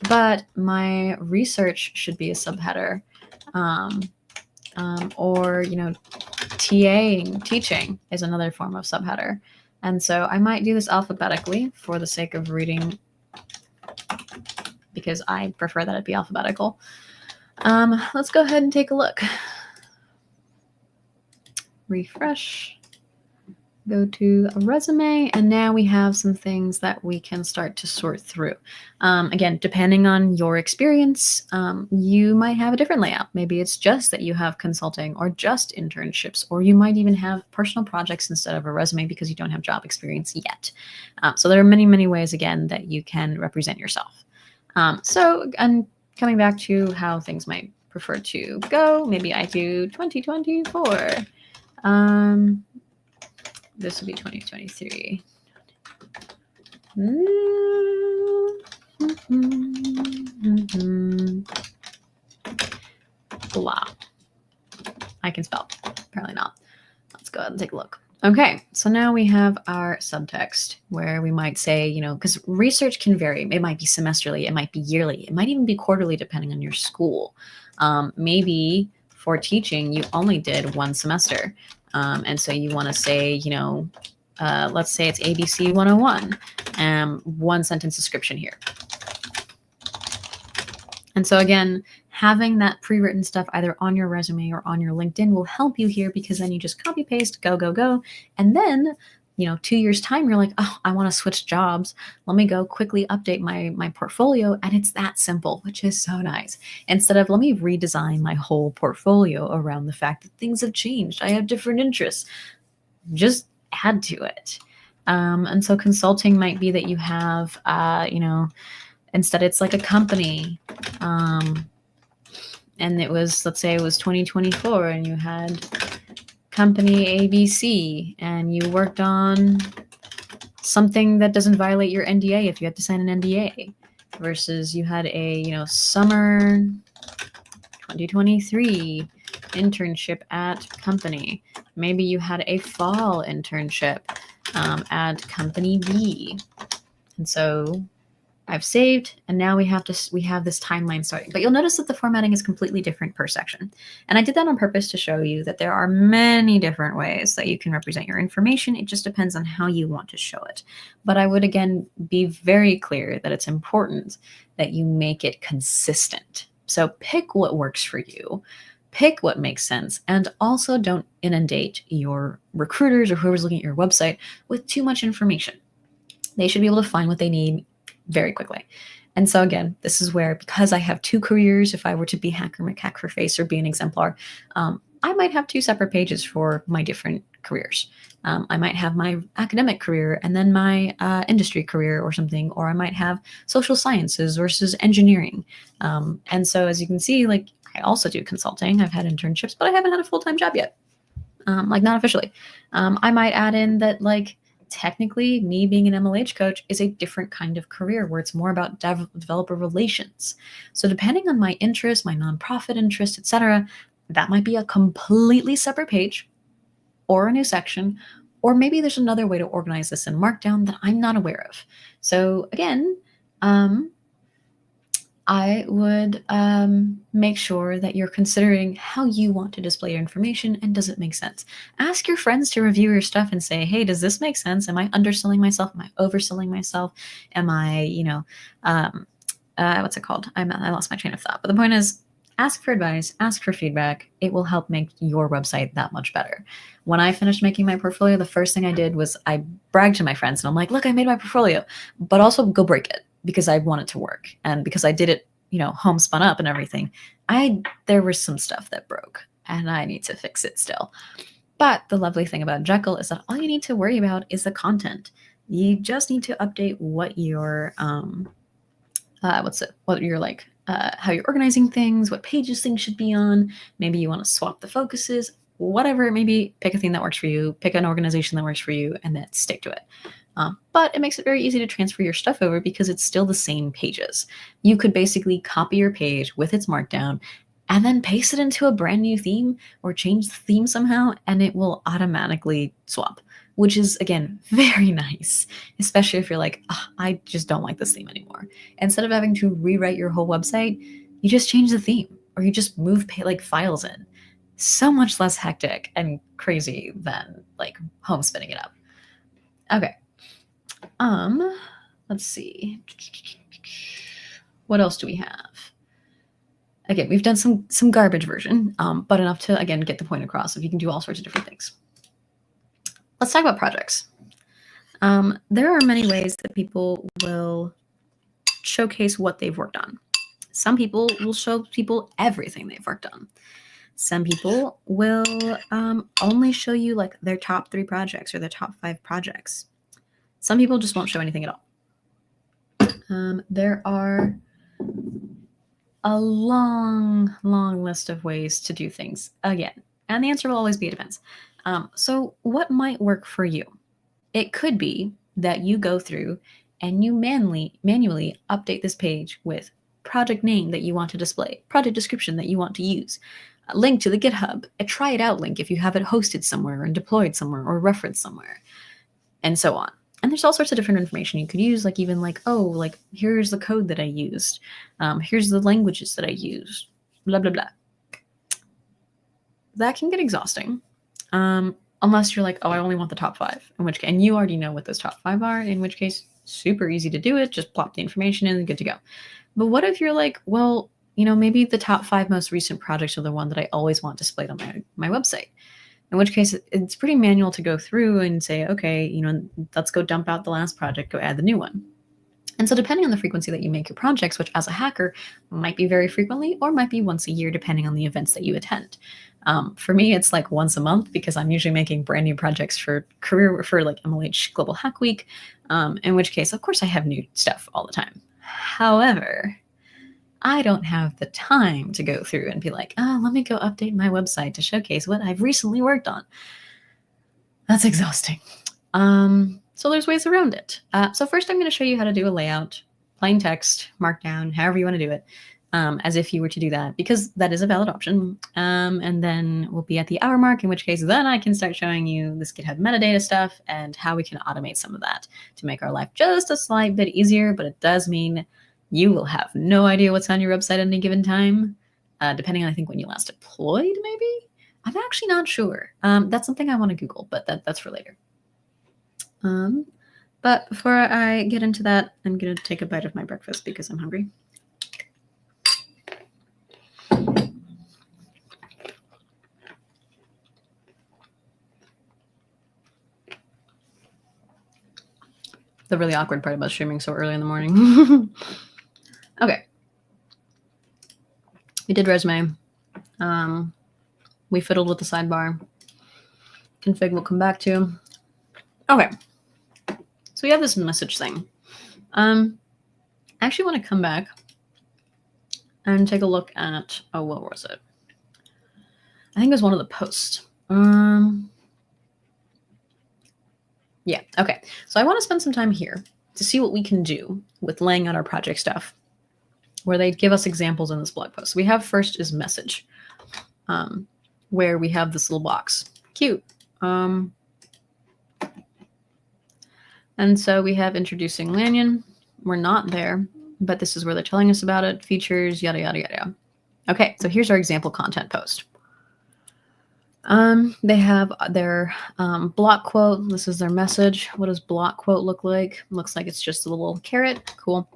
but my research should be a subheader. Or, teaching is another form of subheader. And so I might do this alphabetically for the sake of reading, because I prefer that it be alphabetical. Let's go ahead and take a look. Refresh, go to a resume, and now we have some things that we can start to sort through. Again, depending on your experience, you might have a different layout. Maybe it's just that you have consulting or just internships, or you might even have personal projects instead of a resume because you don't have job experience yet. So there are many, many ways, again, that you can represent yourself. So, and coming back to how things might prefer to go, maybe I do 2024. This would be 2023. Blah. I can spell. Apparently not. Let's go ahead and take a look. Okay, so now we have our subtext where we might say, because research can vary. It might be semesterly, it might be yearly, it might even be quarterly depending on your school. Maybe for teaching, you only did one semester. And so you want to say, let's say it's ABC 101, one sentence description here. And so again, having that pre-written stuff either on your resume or on your LinkedIn will help you here, because then you just copy paste, go, go, go. And then, 2 years time, you're like, oh, I want to switch jobs. Let me go quickly update my portfolio. And it's that simple, which is so nice. Instead of let me redesign my whole portfolio around the fact that things have changed. I have different interests. Just add to it. And so consulting might be that you have, instead it's like a company. And it was, let's say it was 2024 and you had company ABC and you worked on something that doesn't violate your NDA if you had to sign an NDA, versus you had a, summer 2023 internship at company. Maybe you had a fall internship at company B. And so I've saved, and now we have this timeline starting. But you'll notice that the formatting is completely different per section. And I did that on purpose to show you that there are many different ways that you can represent your information. It just depends on how you want to show it. But I would, again, be very clear that it's important that you make it consistent. So pick what works for you. Pick what makes sense, and also don't inundate your recruiters or whoever's looking at your website with too much information. They should be able to find what they need very quickly. And so again, this is where, because I have 2 careers, if I were to be Hacker McHackForFace or be an exemplar, I might have 2 separate pages for my different careers. I might have my academic career and then my industry career or something, or I might have social sciences versus engineering. And so as you can see, like, I also do consulting. I've had internships, but I haven't had a full-time job yet, like not officially. I might add in that, like, technically me being an MLH coach is a different kind of career where it's more about developer relations. So depending on my interest, my nonprofit interest, etc., that might be a completely separate page or a new section, or maybe there's another way to organize this in Markdown that I'm not aware of. So again, I would make sure that you're considering how you want to display your information and does it make sense. Ask your friends to review your stuff and say, hey, does this make sense? Am I underselling myself? Am I overselling myself? Am I, what's it called? I lost my train of thought. But the point is, ask for advice, ask for feedback. It will help make your website that much better. When I finished making my portfolio, the first thing I did was I bragged to my friends and I'm like, look, I made my portfolio, but also go break it, because I want it to work. And because I did it, homespun up and everything, there was some stuff that broke and I need to fix it still. But the lovely thing about Jekyll is that all you need to worry about is the content. You just need to update what your, how you're organizing things, what pages things should be on. Maybe you want to swap the focuses, whatever it may be. Pick a theme that works for you, pick an organization that works for you, and then stick to it. But it makes it very easy to transfer your stuff over because it's still the same pages. You could basically copy your page with its markdown and then paste it into a brand new theme or change the theme somehow, and it will automatically swap, which is, again, very nice, especially if you're like, I just don't like this theme anymore. Instead of having to rewrite your whole website, you just change the theme or you just move files in. So much less hectic and crazy than like home spinning it up. Okay. Let's see. What else do we have? Again, we've done some garbage version, but enough to, again, get the point across. If you can do all sorts of different things. Let's talk about projects. There are many ways that people will showcase what they've worked on. Some people will show people everything they've worked on. Some people will only show you like their top 3 projects or their top 5 projects. Some people just won't show anything at all. There are a long list of ways to do things, again, and the answer will always be it depends. So what might work for you? It could be that you go through and you manually update this page with project name that you want to display, project description that you want to use, a link to the GitHub, a try it out link if you have it hosted somewhere and deployed somewhere or referenced somewhere, and so on. And there's all sorts of different information you could use, like even like, oh, like here's the code that I used. Here's the languages that I used, blah, blah, blah. That can get exhausting. Unless you're like, oh, I only want the top 5, and you already know what those top 5 are, in which case, super easy to do it. Just plop the information in and good to go. But what if you're like, well, maybe the top 5 most recent projects are the one that I always want displayed on my website. In which case, it's pretty manual to go through and say, okay, let's go dump out the last project, go add the new one. And so depending on the frequency that you make your projects, which as a hacker might be very frequently or might be once a year, depending on the events that you attend. For me, it's like once a month because I'm usually making brand new projects for like MLH Global Hack Week, in which case, of course, I have new stuff all the time. However, I don't have the time to go through and be like, oh, let me go update my website to showcase what I've recently worked on. That's exhausting. So there's ways around it. So first I'm going to show you how to do a layout, plain text, markdown, however you want to do it. as if you were to do that, because that is a valid option. And then we'll be at the hour mark, in which case then I can start showing you this GitHub metadata stuff and how we can automate some of that to make our life just a slight bit easier. But it does mean you will have no idea what's on your website at any given time, depending on, I think, when you last deployed, maybe? I'm actually not sure. That's something I want to Google, but that's for later. But before I get into that, I'm going to take a bite of my breakfast because I'm hungry. The really awkward part about streaming so early in the morning. Okay. We did resume. We fiddled with the sidebar. Config we'll come back to. Okay. So we have this message thing. I actually want to come back and take a look at, oh, what was it? I think it was one of the posts. Yeah, okay. So I want to spend some time here to see what we can do with laying out our project stuff, where they give us examples in this blog post. We have first is message, where we have this little box. Cute. And so we have introducing Lanyon. We're not there, but this is where they're telling us about it. Features, yada, yada, yada. Okay, so here's our example content post. They have their block quote. This is their message. What does block quote look like? Looks like it's just a little caret. Cool.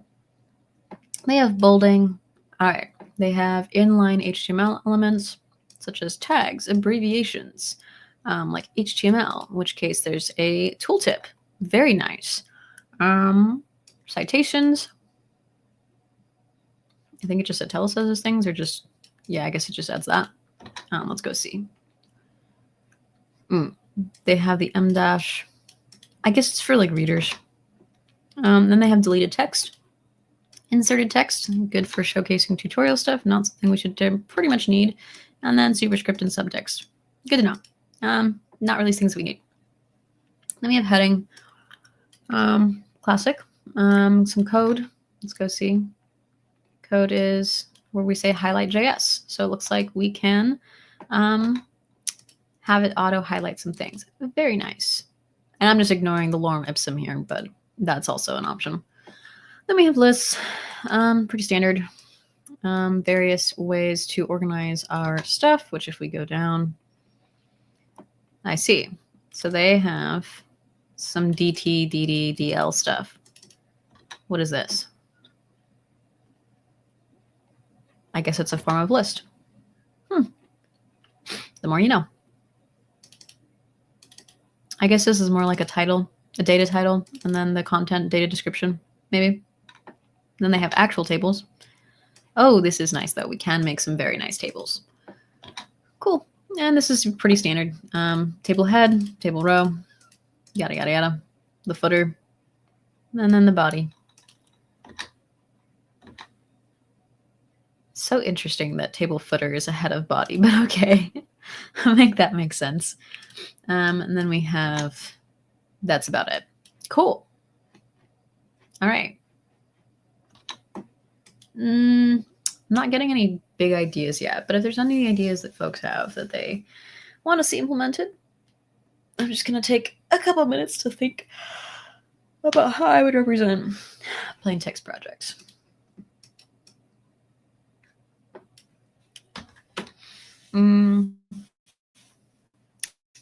They have bolding. All right. They have inline HTML elements such as tags, abbreviations, like HTML, in which case there's a tooltip. Very nice. Citations. I think it just italicizes things, or just, yeah, I guess it just adds that. Let's go see. They have the M dash. I guess it's for like readers. Then they have deleted text, inserted text, good for showcasing tutorial stuff, not something we should pretty much need. And then superscript and subtext. Good to know. Not really things we need. Then we have heading. Classic. Some code. Let's go see. Code is where we say highlight JS. So it looks like we can have it auto highlight some things. Very nice. And I'm just ignoring the lorem ipsum here, but that's also an option. Then we have lists. Pretty standard. Various ways to organize our stuff, which if we go down, I see. So they have some DT, DD, DL stuff. What is this? I guess it's a form of list. The more you know. I guess this is more like a title, a data title, and then the content data description, maybe. Then they have actual tables. Oh, this is nice, though. We can make some very nice tables. Cool. And this is pretty standard. Table head, table row, yada, yada, yada. The footer, and then the body. So interesting that table footer is ahead of body, but okay. I'll make that make sense. And then we have, that's about it. Cool. All right. I'm not getting any big ideas yet, but if there's any ideas that folks have that they want to see implemented, I'm just going to take a couple minutes to think about how I would represent plain text projects.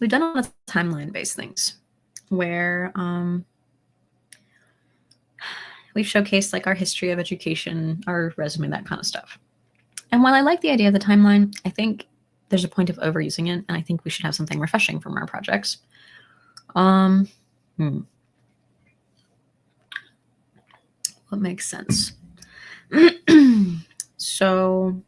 We've done a lot of timeline-based things where we've showcased like our history of education, our resume, that kind of stuff. And while I like the idea of the timeline, I think there's a point of overusing it, and I think we should have something refreshing from our projects. What makes sense? So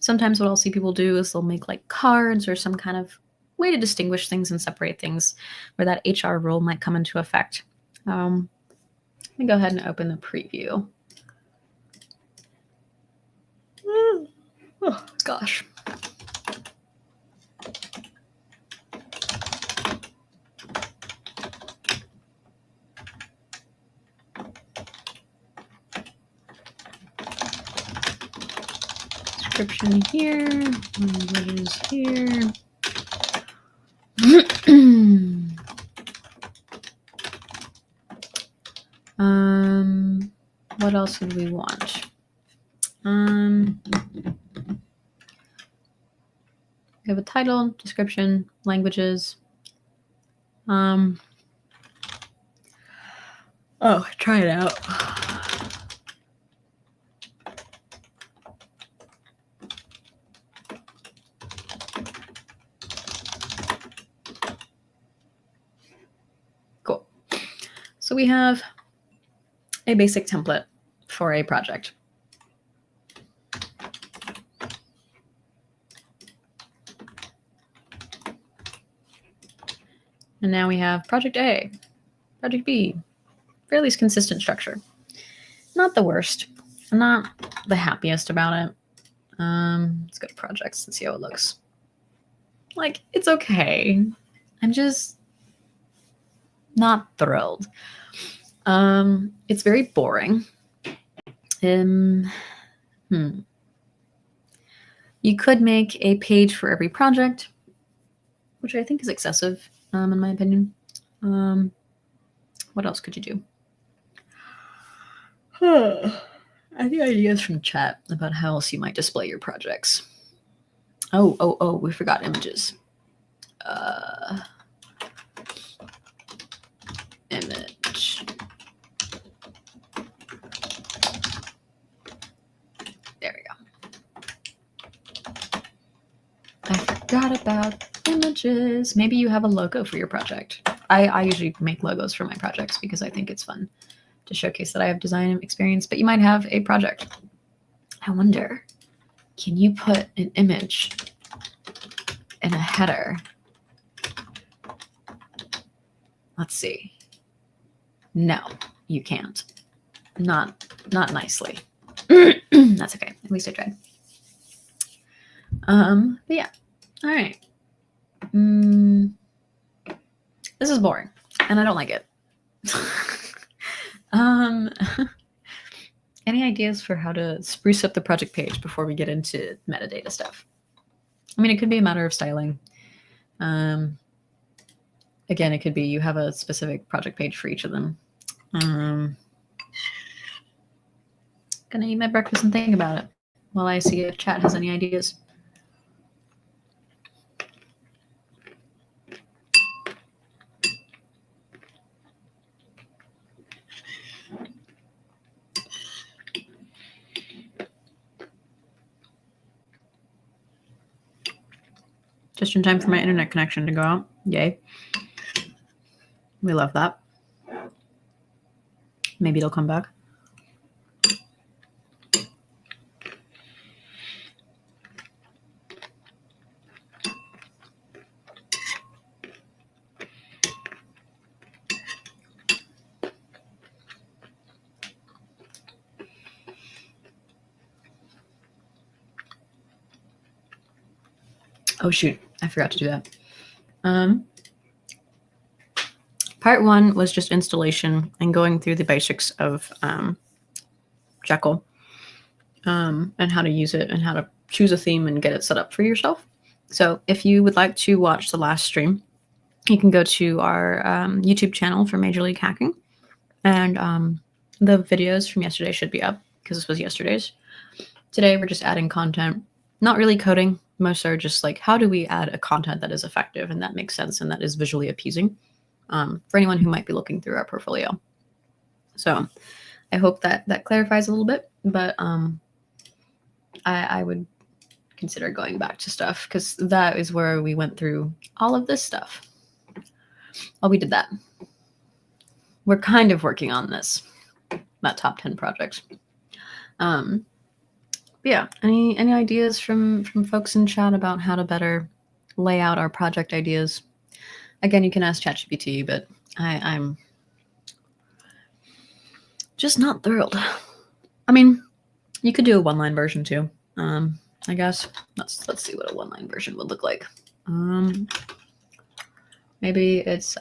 sometimes what I'll see people do is they'll make like cards or some kind of way to distinguish things and separate things where that HR rule might come into effect. Let me go ahead and open the preview. Oh, gosh. description here, languages here. What else would we want? We have a title, description, languages. Oh, try it out. Cool. So we have a basic template for a project. And now we have project A, project B, fairly consistent structure. Not the worst. I'm not the happiest about it. Let's go to projects and see how it looks. Like, it's okay. I'm just not thrilled. It's very boring. You could make a page for every project, which I think is excessive, in my opinion. What else could you do? Any ideas from chat about how else you might display your projects? Oh, we forgot images. Image. There we go. I forgot about images. Maybe you have a logo for your project. I usually make logos for my projects because I think it's fun to showcase that I have design experience, but you might have a project. I wonder, can you put an image in a header? Let's see. No, you can't. Not nicely. That's okay. At least I tried. But yeah. All right. This is boring, and I don't like it. Any ideas for how to spruce up the project page before we get into metadata stuff? I mean, it could be a matter of styling. Again, it could be you have a specific project page for each of them. Gonna eat my breakfast and think about it while I see if chat has any ideas. Just in time for my internet connection to go out. Yay. We love that. Maybe it'll come back. Oh shoot, I forgot to do that. Part one was just installation and going through the basics of Jekyll and how to use it and how to choose a theme and get it set up for yourself. So if you would like to watch the last stream, you can go to our YouTube channel for Major League Hacking, and the videos from yesterday should be up because this was yesterday's. Today we're just adding content, not really coding. Most are just like, how do we add a content that is effective and that makes sense and that is visually appeasing for anyone who might be looking through our portfolio. So I hope that clarifies a little bit, but I would consider going back to stuff because that is where we went through all of this stuff. Oh, we did that. We're kind of working on this, that top 10 projects. Yeah, any ideas from folks in chat about how to better lay out our project ideas? Again, you can ask ChatGPT, but I'm just not thrilled. I mean, you could do a one-line version too. I guess let's see what a one-line version would look like. Maybe it's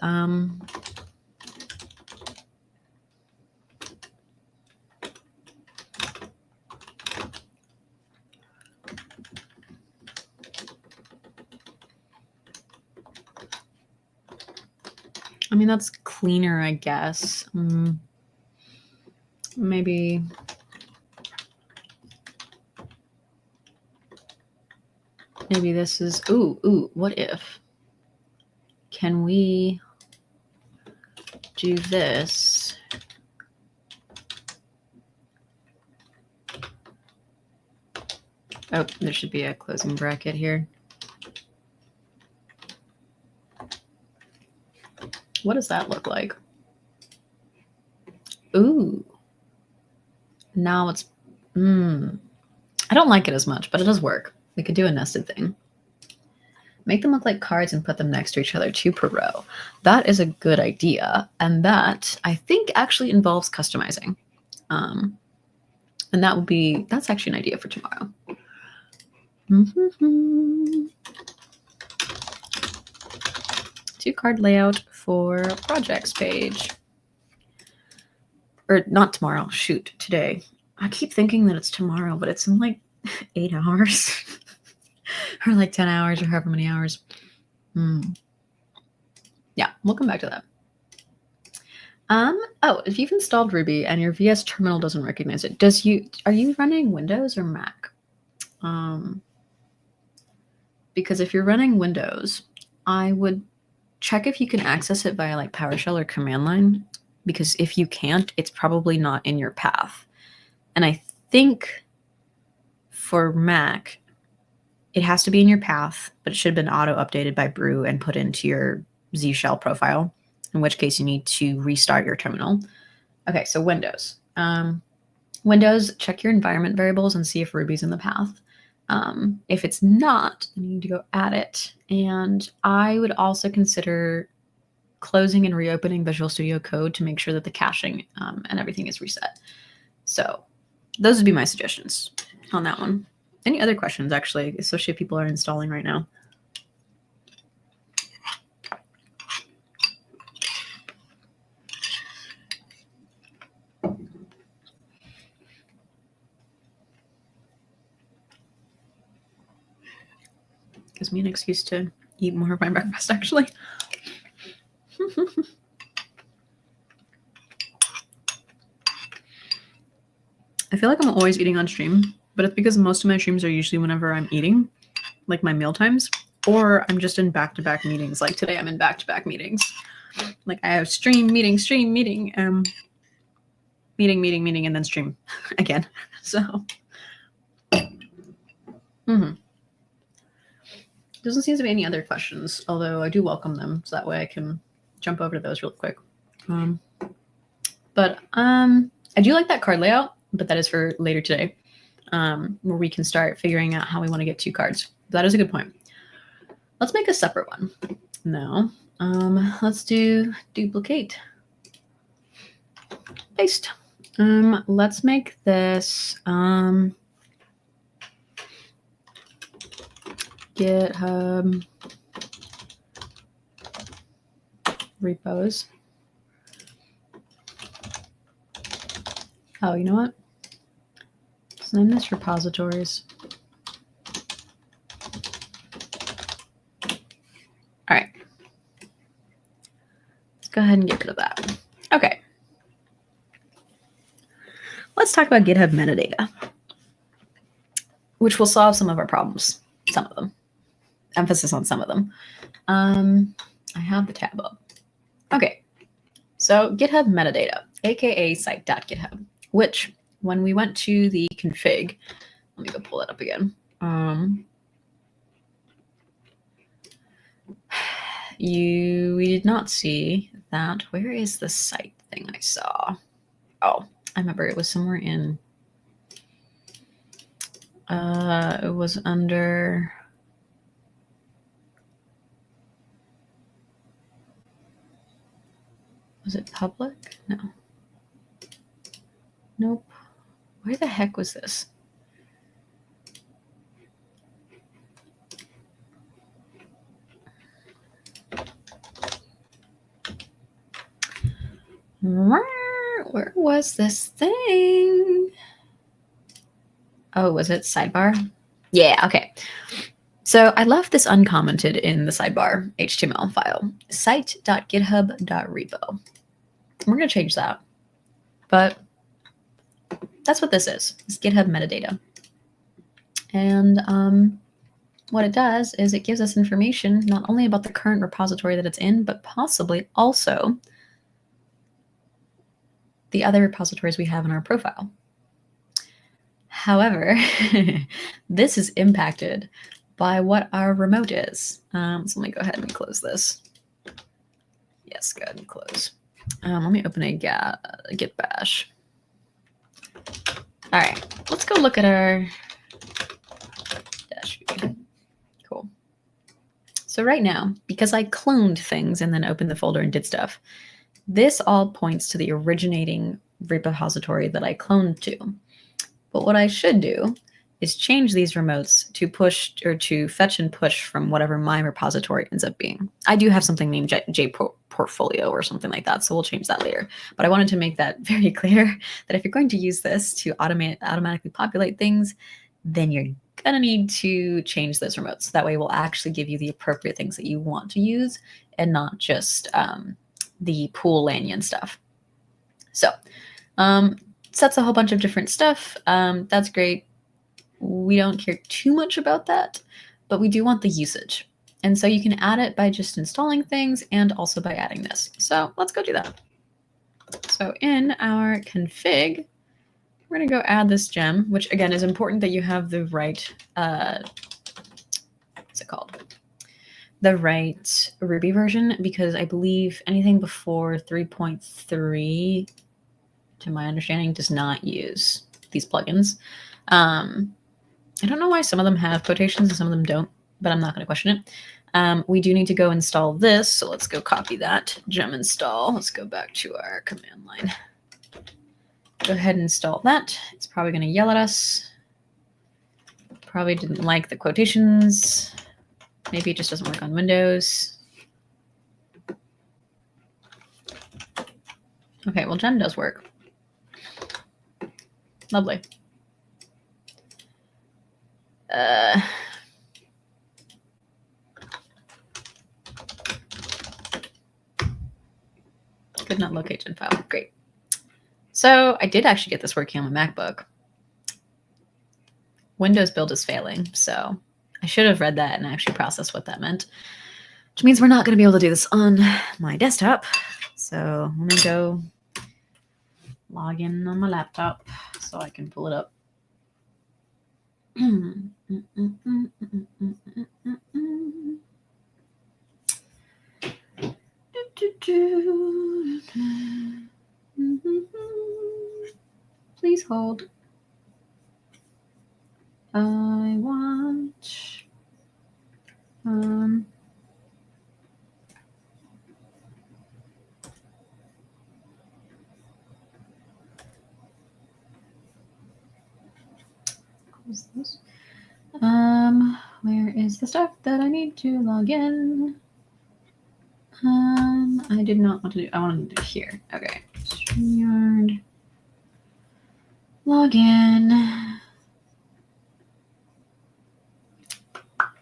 I mean, that's cleaner, I guess. Maybe. Maybe this is, ooh, what if? Can we do this? Oh, there should be a closing bracket here. What does that look like? Ooh. Now it's, I don't like it as much, but it does work. We could do a nested thing. Make them look like cards and put them next to each other, 2 per row. That is a good idea. And that, I think, actually involves customizing. And that's actually an idea for tomorrow. 2-card layout for projects page. Or not tomorrow, shoot, today. I keep thinking that it's tomorrow, but it's in like 8 hours. Or like 10 hours or however many hours. Yeah, we'll come back to that. Oh, if you've installed Ruby and your VS terminal doesn't recognize it, are you running Windows or Mac? Because if you're running Windows, I would check if you can access it via like PowerShell or command line, because if you can't, it's probably not in your path. And I think for Mac, it has to be in your path, but it should have been auto-updated by Brew and put into your Z shell profile, in which case you need to restart your terminal. Okay, so Windows. Windows, check your environment variables and see if Ruby's in the path. If it's not, then you need to go add it. And I would also consider closing and reopening Visual Studio Code to make sure that the caching and everything is reset. So those would be my suggestions on that one. Any other questions, actually, especially if people are installing right now? Gives me an excuse to eat more of my breakfast, actually. I feel like I'm always eating on stream, but it's because most of my streams are usually whenever I'm eating, like my meal times, or I'm just in back-to-back meetings. Like today I'm in back-to-back meetings. Like I have stream, meeting, meeting, and then stream again. So, doesn't seem to be any other questions, although I do welcome them, so that way I can jump over to those real quick. But I do like that card layout, but that is for later today, where we can start figuring out how we want to get 2 cards. That is a good point. Let's make a separate one. No. Let's do duplicate. Paste. Let's make this GitHub repos. Oh, you know what? Let's name this repositories. All right. Let's go ahead and get rid of that. Okay. Let's talk about GitHub metadata, which will solve some of our problems. Some of them. Emphasis on some of them. I have the tab up. Okay. So GitHub metadata, aka site.github, which when we went to the config, let me go pull that up again. We did not see that. Where is the site thing I saw? Oh, I remember it was somewhere in, it was under, was it public? No. Nope. Where the heck was this? Where was this thing? Oh, was it sidebar? Yeah, okay. So I left this uncommented in the sidebar HTML file, site.github.repo. We're going to change that. But that's what this is. It's GitHub metadata. And what it does is it gives us information not only about the current repository that it's in, but possibly also the other repositories we have in our profile. However, this is impacted by what our remote is. So let me go ahead and close this. Yes, go ahead and close. Let me open a git bash. All right, let's go look at our dash view. Cool. So right now, because I cloned things and then opened the folder and did stuff, this all points to the originating repository that I cloned to. But what I should do is change these remotes to push or to fetch and push from whatever my repository ends up being. I do have something named Portfolio or something like that, so we'll change that later. But I wanted to make that very clear that if you're going to use this to automatically populate things, then you're gonna need to change those remotes. That way we'll actually give you the appropriate things that you want to use and not just the pool Lanyon stuff. So sets a whole bunch of different stuff. That's great. We don't care too much about that, but we do want the usage. And so you can add it by just installing things and also by adding this. So let's go do that. So in our config, we're going to go add this gem, which again is important that you have the right, what's it called? The right Ruby version, because I believe anything before 3.3, to my understanding, does not use these plugins. I don't know why some of them have quotations and some of them don't, but I'm not going to question it. We do need to go install this, so let's go copy that gem install. Let's go back to our command line. Go ahead and install that. It's probably going to yell at us. Probably didn't like the quotations. Maybe it just doesn't work on Windows. Okay, well, gem does work. Lovely. Could not locate gem file. Great. So I did actually get this working on my MacBook. Windows build is failing, so I should have read that and actually processed what that meant, which means we're not going to be able to do this on my desktop. So let me go log in on my laptop so I can pull it up. Please hold. I want close this. Where is the stuff that I need to log in? I did not want to do. I wanted to do here. Okay. StreamYard. Log in.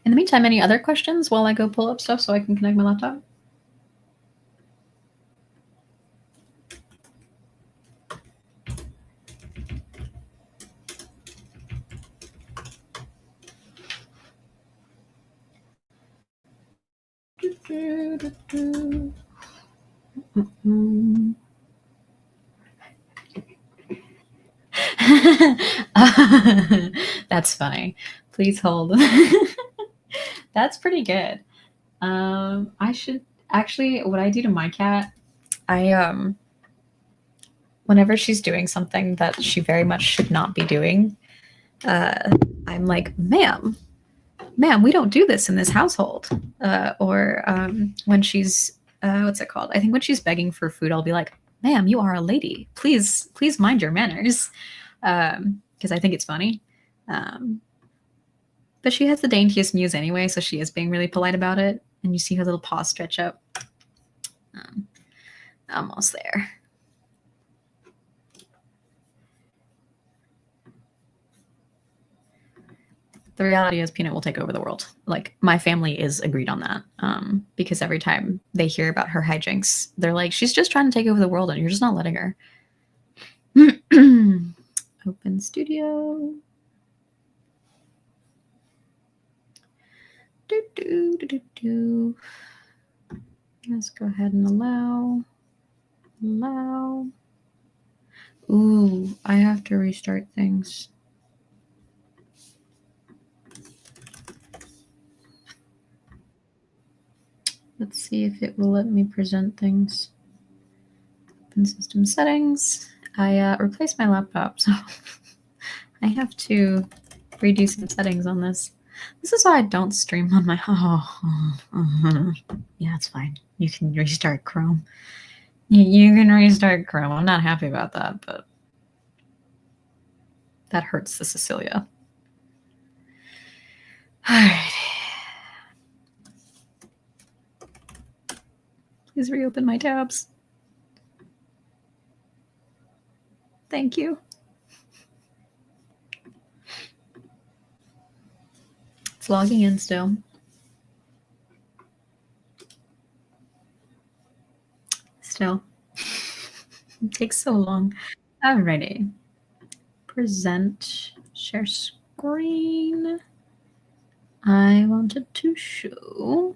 In the meantime, any other questions while I go pull up stuff so I can connect my laptop? That's funny. Please hold. That's pretty good. I should actually, what I do to my cat, whenever she's doing something that she very much should not be doing, I'm like, ma'am, we don't do this in this household. Or when she's, what's it called? I think when she's begging for food, I'll be like, ma'am, you are a lady. Please mind your manners. Because I think it's funny. But she has the daintiest mews anyway, so she is being really polite about it. And you see her little paws stretch up. Almost there. the reality is Peanut will take over the world. Like, my family is agreed on that, because every time they hear about her hijinks, they're like, she's just trying to take over the world and you're just not letting her. Open Studio. Let's go ahead and allow. Ooh, I have to restart things. Let's see if it will let me present things. Open system settings. I replaced my laptop, so I have to redo some settings on this. This is why I don't stream on my... Yeah, it's fine. You can restart Chrome. You can restart Chrome. I'm not happy about that, but that hurts the Cecilia. All right. Please reopen my tabs. Thank you. It's logging in still. It takes so long. Alrighty. Present, share screen. I wanted to show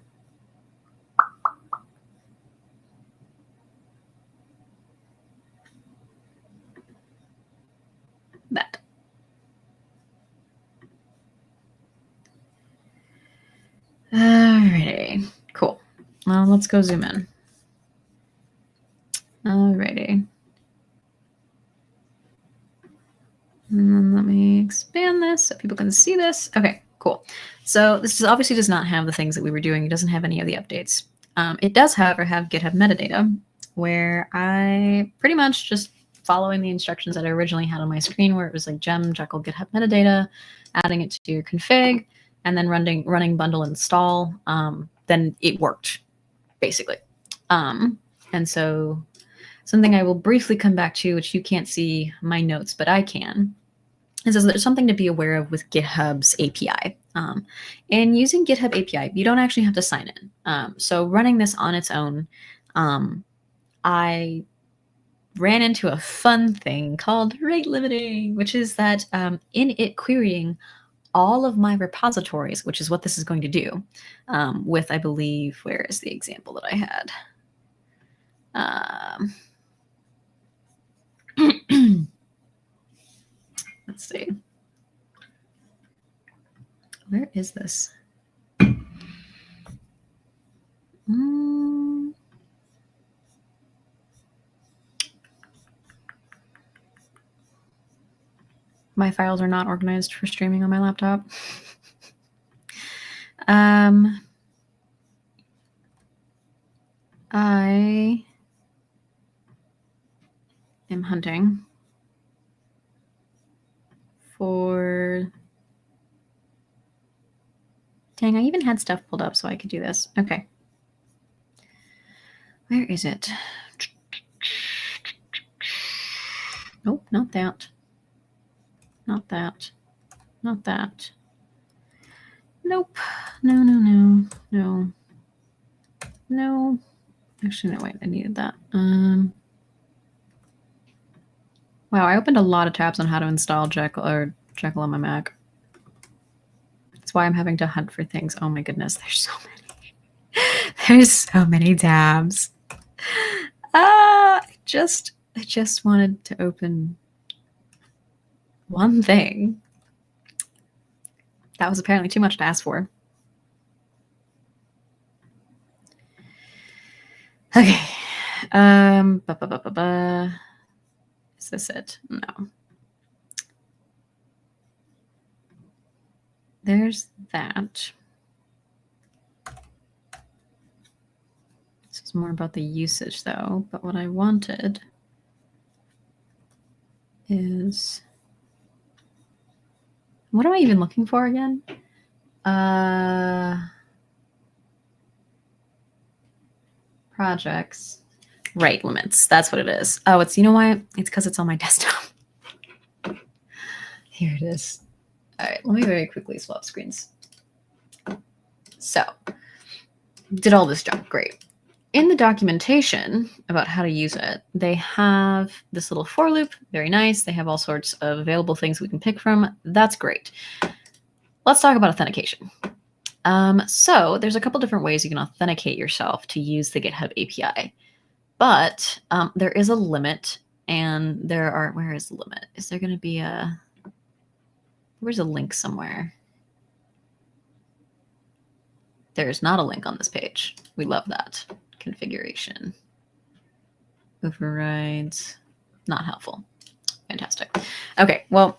that. Alrighty, cool. Well, let's go zoom in. Alrighty. And then let me expand this so people can see this. Okay, cool. So this obviously does not have the things that we were doing. It doesn't have any of the updates. It does, however, have GitHub metadata, where I pretty much just following the instructions that I originally had on my screen, where it was like gem Jekyll GitHub metadata, adding it to your config, and then running bundle install. Then it worked, basically. And so something I will briefly come back to, which you can't see my notes, but I can, is there's something to be aware of with GitHub's API. And using GitHub API, you don't actually have to sign in. So running this on its own, I ran into a fun thing called rate limiting, which is that in it querying all of my repositories, which is what this is going to do, with, I believe, where is the example that I had? Let's see. Where is this? My files are not organized for streaming on my laptop. I am hunting for... Dang, I even had stuff pulled up so I could do this. Okay. Where is it? Nope, not that. Not that. Not that. Nope. No. Actually, no, wait, I needed that. Wow, I opened a lot of tabs on how to install Jekyll on my Mac. That's why I'm having to hunt for things. Oh my goodness, there's so many. There's so many tabs. I just wanted to open one thing. That was apparently too much to ask for. Okay. Is this it? No. There's that. This is more about the usage, though. But what I wanted is... What am I even looking for again? Projects. Rate limits. That's what it is. Oh, it's, you know why? It's because it's on my desktop. Here it is. All right, let me very quickly swap screens. So, did all this job, great. In the documentation about how to use it, they have this little for loop, very nice. They have all sorts of available things we can pick from. That's great. Let's talk about authentication. So there's a couple different ways you can authenticate yourself to use the GitHub API, but there is a limit, and there are, where is the limit? Is there going to be where's a link somewhere? There's not a link on this page. We love that. Configuration. Overrides. Not helpful. Fantastic. Okay, well,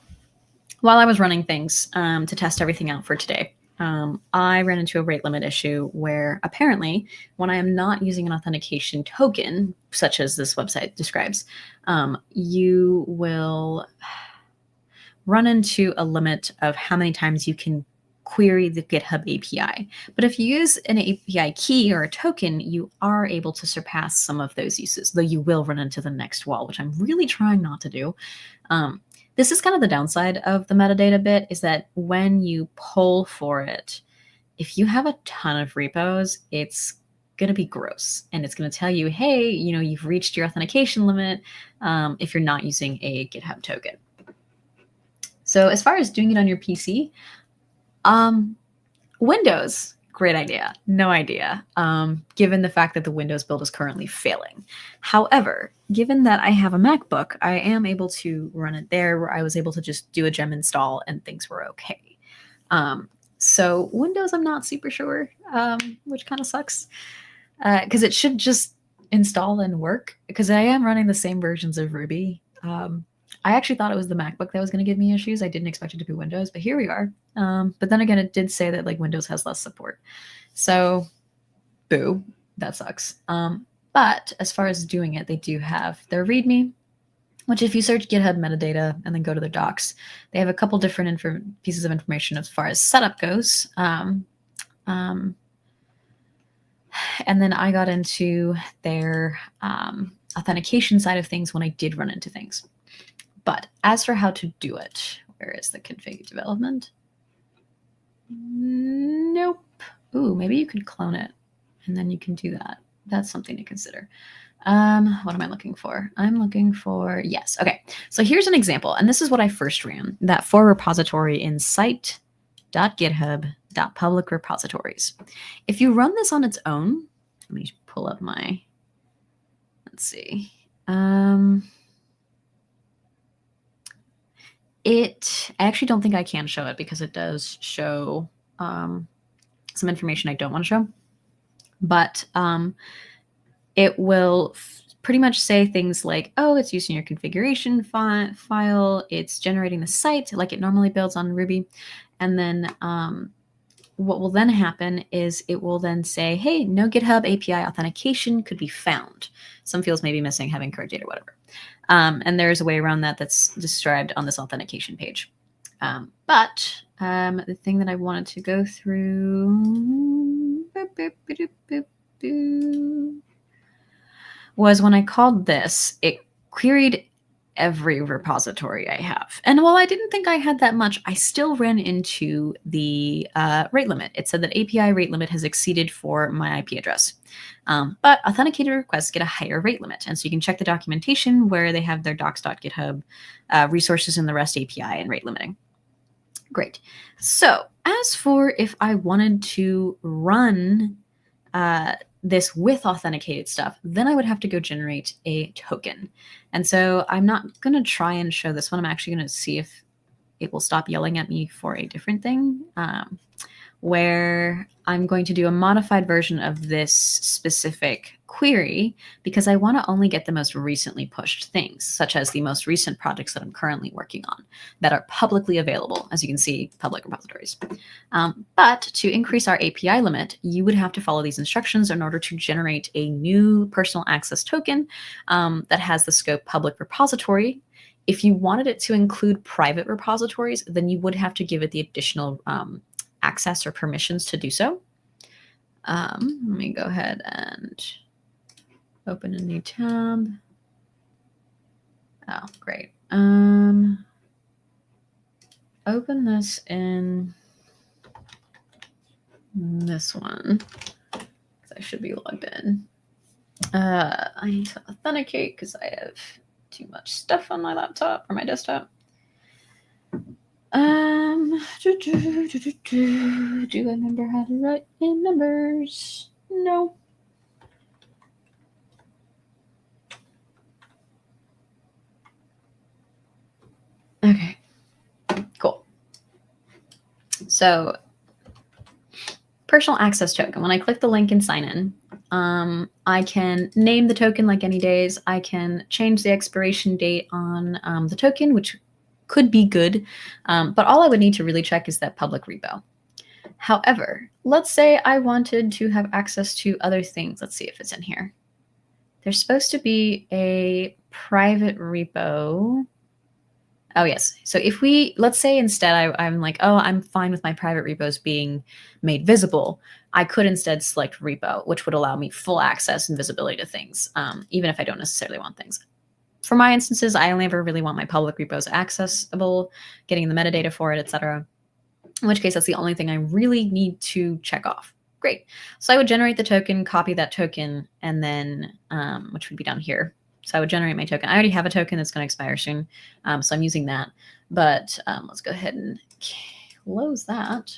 while I was running things to test everything out for today, I ran into a rate limit issue where apparently when I am not using an authentication token, such as this website describes, you will run into a limit of how many times you can query the GitHub API. But if you use an API key or a token, you are able to surpass some of those uses, though you will run into the next wall, which I'm really trying not to do. This is kind of the downside of the metadata bit, is that when you pull for it, if you have a ton of repos, it's going to be gross. And it's going to tell you, hey, you've reached your authentication limit if you're not using a GitHub token. So as far as doing it on your PC, Windows, great idea. No idea, given the fact that the Windows build is currently failing. However, given that I have a MacBook, I am able to run it there, where I was able to just do a gem install and things were okay. So Windows, I'm not super sure, which kind of sucks, because it should just install and work, because I am running the same versions of Ruby. I actually thought it was the MacBook that was going to give me issues. I didn't expect it to be Windows, but here we are. But then again, it did say that Windows has less support. So, boo, that sucks. But as far as doing it, they do have their README, which if you search GitHub metadata and then go to their docs, they have a couple different pieces of information as far as setup goes. And then I got into their authentication side of things when I did run into things. But as for how to do it, where is the config development? Nope. Ooh, maybe you could clone it and then you can do that. That's something to consider. What am I looking for? I'm looking for, yes. Okay. So here's an example. And this is what I first ran, that for repository in site.github.public repositories. If you run this on its own, let me pull up my, let's see. I actually don't think I can show it because it does show some information I don't want to show. But it will pretty much say things like, oh, it's using your configuration file, it's generating the site like it normally builds on Ruby. And then what will then happen is it will then say, hey, no GitHub API authentication could be found. Some fields may be missing, having correct data, whatever. And there's a way around that that's described on this authentication page. But the thing that I wanted to go through was when I called this, it queried every repository I have. And while I didn't think I had that much, I still ran into the rate limit. It said that API rate limit has exceeded for my IP address. But authenticated requests get a higher rate limit. And so you can check the documentation where they have their docs.github resources in the REST API and rate limiting. Great. So as for if I wanted to run this with authenticated stuff, then I would have to go generate a token. And so I'm not going to try and show this one. I'm actually going to see if it will stop yelling at me for a different thing, where I'm going to do a modified version of this specific query because I want to only get the most recently pushed things, such as the most recent projects that I'm currently working on that are publicly available, as you can see, public repositories. But to increase our API limit, you would have to follow these instructions in order to generate a new personal access token that has the scope public repository. If you wanted it to include private repositories, then you would have to give it the additional access or permissions to do so. Let me go ahead and open a new tab. Oh, great. open this in this one, because I should be logged in. I need to authenticate because I have too much stuff on my laptop or my desktop. Do I remember how to write in numbers? No. Okay, cool. So personal access token. When I click the link and sign in, I can name the token like any days. I can change the expiration date on the token, which could be good. But all I would need to really check is that public repo. However, let's say I wanted to have access to other things. Let's see if it's in here. There's supposed to be a private repo. Oh, yes. So if we, let's say instead I'm like, oh, I'm fine with my private repos being made visible. I could instead select repo, which would allow me full access and visibility to things, even if I don't necessarily want things. For my instances, I only ever really want my public repos accessible, getting the metadata for it, etc. In which case, that's the only thing I really need to check off. Great. So I would generate the token, copy that token, and then, which would be down here. So I would generate my token. I already have a token that's going to expire soon, so I'm using that. But let's go ahead and close that.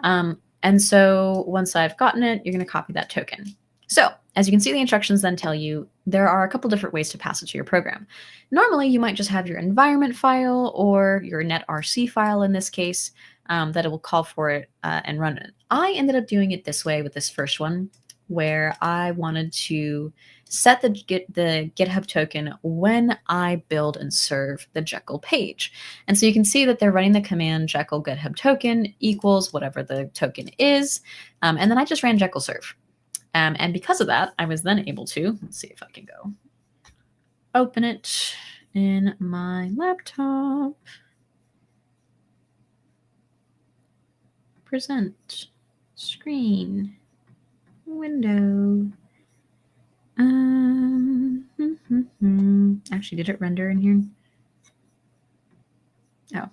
And so once I've gotten it, you're going to copy that token. So as you can see, the instructions then tell you there are a couple different ways to pass it to your program. Normally, you might just have your environment file or your netrc file in this case that it will call for it and run it. I ended up doing it this way with this first one, where I wanted to set the GitHub token when I build and serve the Jekyll page. And so you can see that they're running the command Jekyll GitHub token equals whatever the token is. And then I just ran Jekyll serve. And because of that, I was then able to, let's see if I can go open it in my laptop. Present, screen, window. Actually, did it render in here? Oh.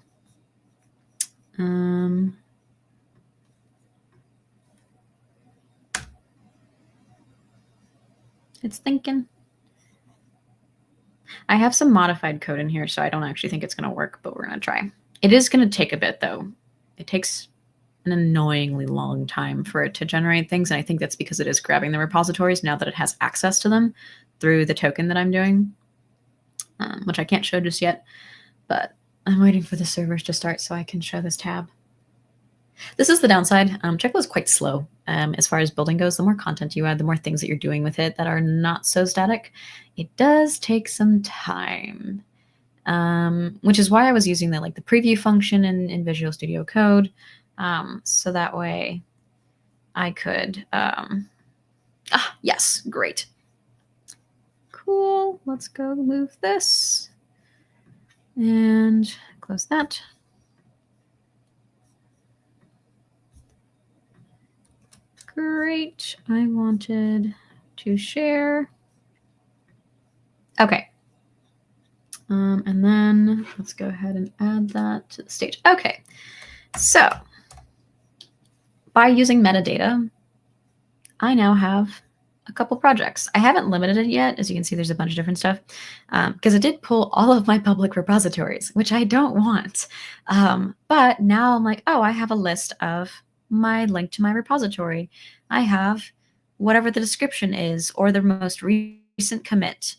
It's thinking. I have some modified code in here, so I don't actually think it's going to work, but we're going to try. It is going to take a bit, though. It takes an annoyingly long time for it to generate things, and I think that's because it is grabbing the repositories now that it has access to them through the token that I'm doing, which I can't show just yet, but I'm waiting for the servers to start so I can show this tab. This is the downside. Jekyll is quite slow as far as building goes. The more content you add, the more things that you're doing with it that are not so static. It does take some time, which is why I was using the preview function in Visual Studio Code, so that way I could. Yes, great, cool. Let's go move this and close that. Great. I wanted to share. Okay. And then let's go ahead and add that to the stage. Okay. So by using metadata, I now have a couple projects. I haven't limited it yet. As you can see, there's a bunch of different stuff because it did pull all of my public repositories, which I don't want. But now I'm like, oh, I have a list of my link to my repository. I have whatever the description is or the most recent commit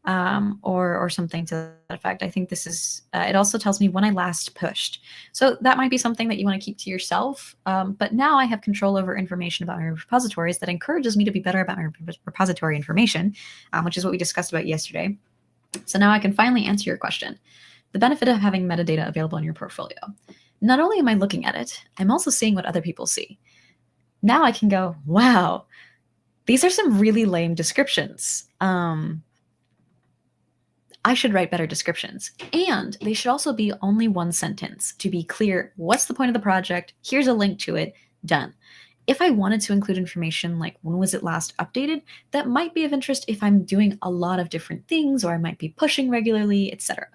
or something to that effect. I think this is, it also tells me when I last pushed. So that might be something that you want to keep to yourself. But now I have control over information about my repositories that encourages me to be better about my repository information, which is what we discussed about yesterday. So now I can finally answer your question. The benefit of having metadata available in your portfolio. Not only am I looking at it, I'm also seeing what other people see. Now I can go, wow, these are some really lame descriptions. I should write better descriptions. And they should also be only one sentence to be clear, what's the point of the project? Here's a link to it, done. If I wanted to include information like when was it last updated, that might be of interest if I'm doing a lot of different things or I might be pushing regularly, etc.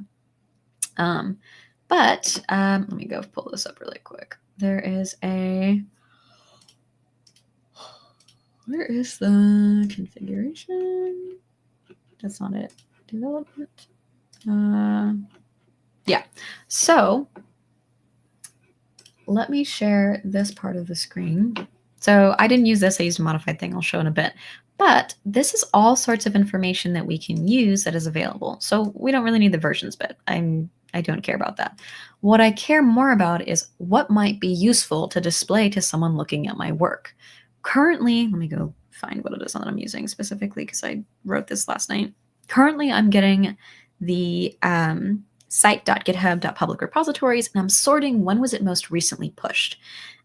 But let me go pull this up really quick. There is a, where is the configuration? That's not it. Development. Yeah. So let me share this part of the screen. So I didn't use this. I used a modified thing. I'll show in a bit. But this is all sorts of information that we can use that is available. So we don't really need the versions bit. I don't care about that. What I care more about is what might be useful to display to someone looking at my work. Currently, let me go find what it is that I'm using specifically because I wrote this last night. Currently, I'm getting the site.github.public repositories, and I'm sorting when was it most recently pushed.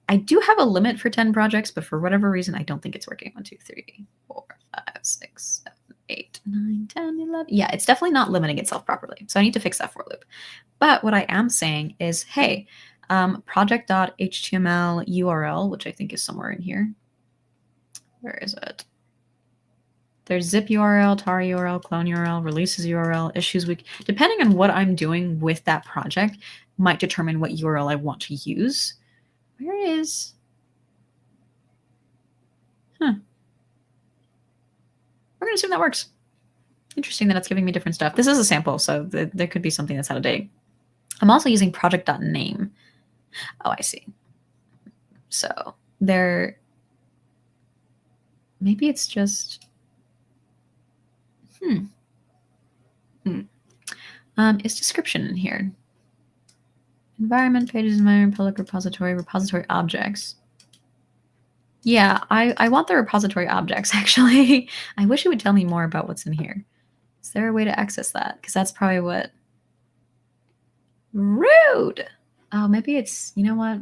I do have a limit for 10 projects, but for whatever reason, I don't think it's working. 1, 2, 3, 4, 5, 6, 7, 8, 9, 10, 11. Yeah, it's definitely not limiting itself properly. So I need to fix that for loop. But what I am saying is, hey, project.html URL, which I think is somewhere in here. Where is it? There's zip URL, tar URL, clone URL, releases URL, issues week. Depending on what I'm doing with that project might determine what URL I want to use. Where is? We're going to assume that works. Interesting that it's giving me different stuff. This is a sample, so there could be something that's out of date. I'm also using project.name. Oh, I see. So there, maybe it's just, is description in here? Environment, pages, environment, public repository objects. Yeah, I want the repository objects, actually. I wish it would tell me more about what's in here. Is there a way to access that? Because that's probably what... Rude! Oh, maybe it's... You know what?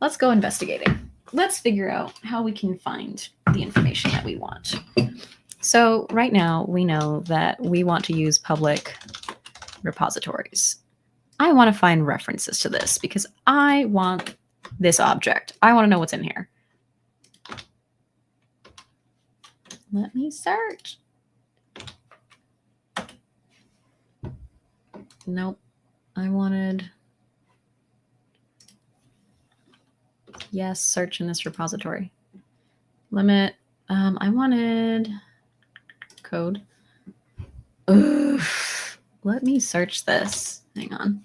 Let's go investigating. Let's figure out how we can find the information that we want. So right now, we know that we want to use public repositories. I want to find references to this because I want this object. I want to know what's in here. Let me search. Nope. I wanted... Yes, search in this repository. Limit. I wanted code. Oof. Let me search this. Hang on.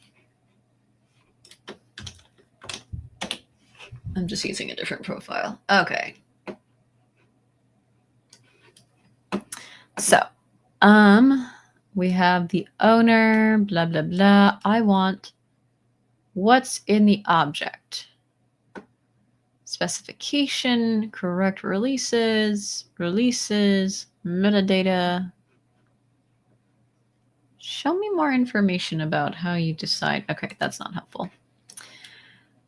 I'm just using a different profile. Okay. So, we have the owner, blah, blah, blah. I want what's in the object. Specification, correct releases, metadata. Show me more information about how you decide. Okay, that's not helpful.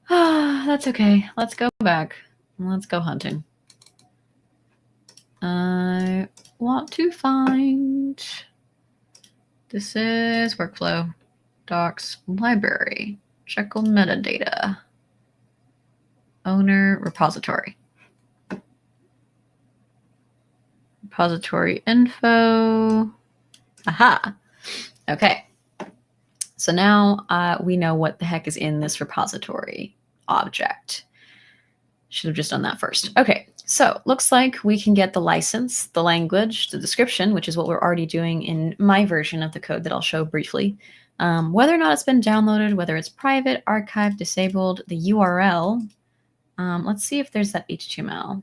That's okay. Let's go back. Let's go hunting. I want to find... This is workflow, docs, library, Jekyll metadata, owner, repository. Repository info. Aha. Okay. So now we know what the heck is in this repository object. Should have just done that first. Okay. So looks like we can get the license, the language, the description, which is what we're already doing in my version of the code that I'll show briefly. Whether or not it's been downloaded, whether it's private, archived, disabled, the URL. Let's see if there's that HTML.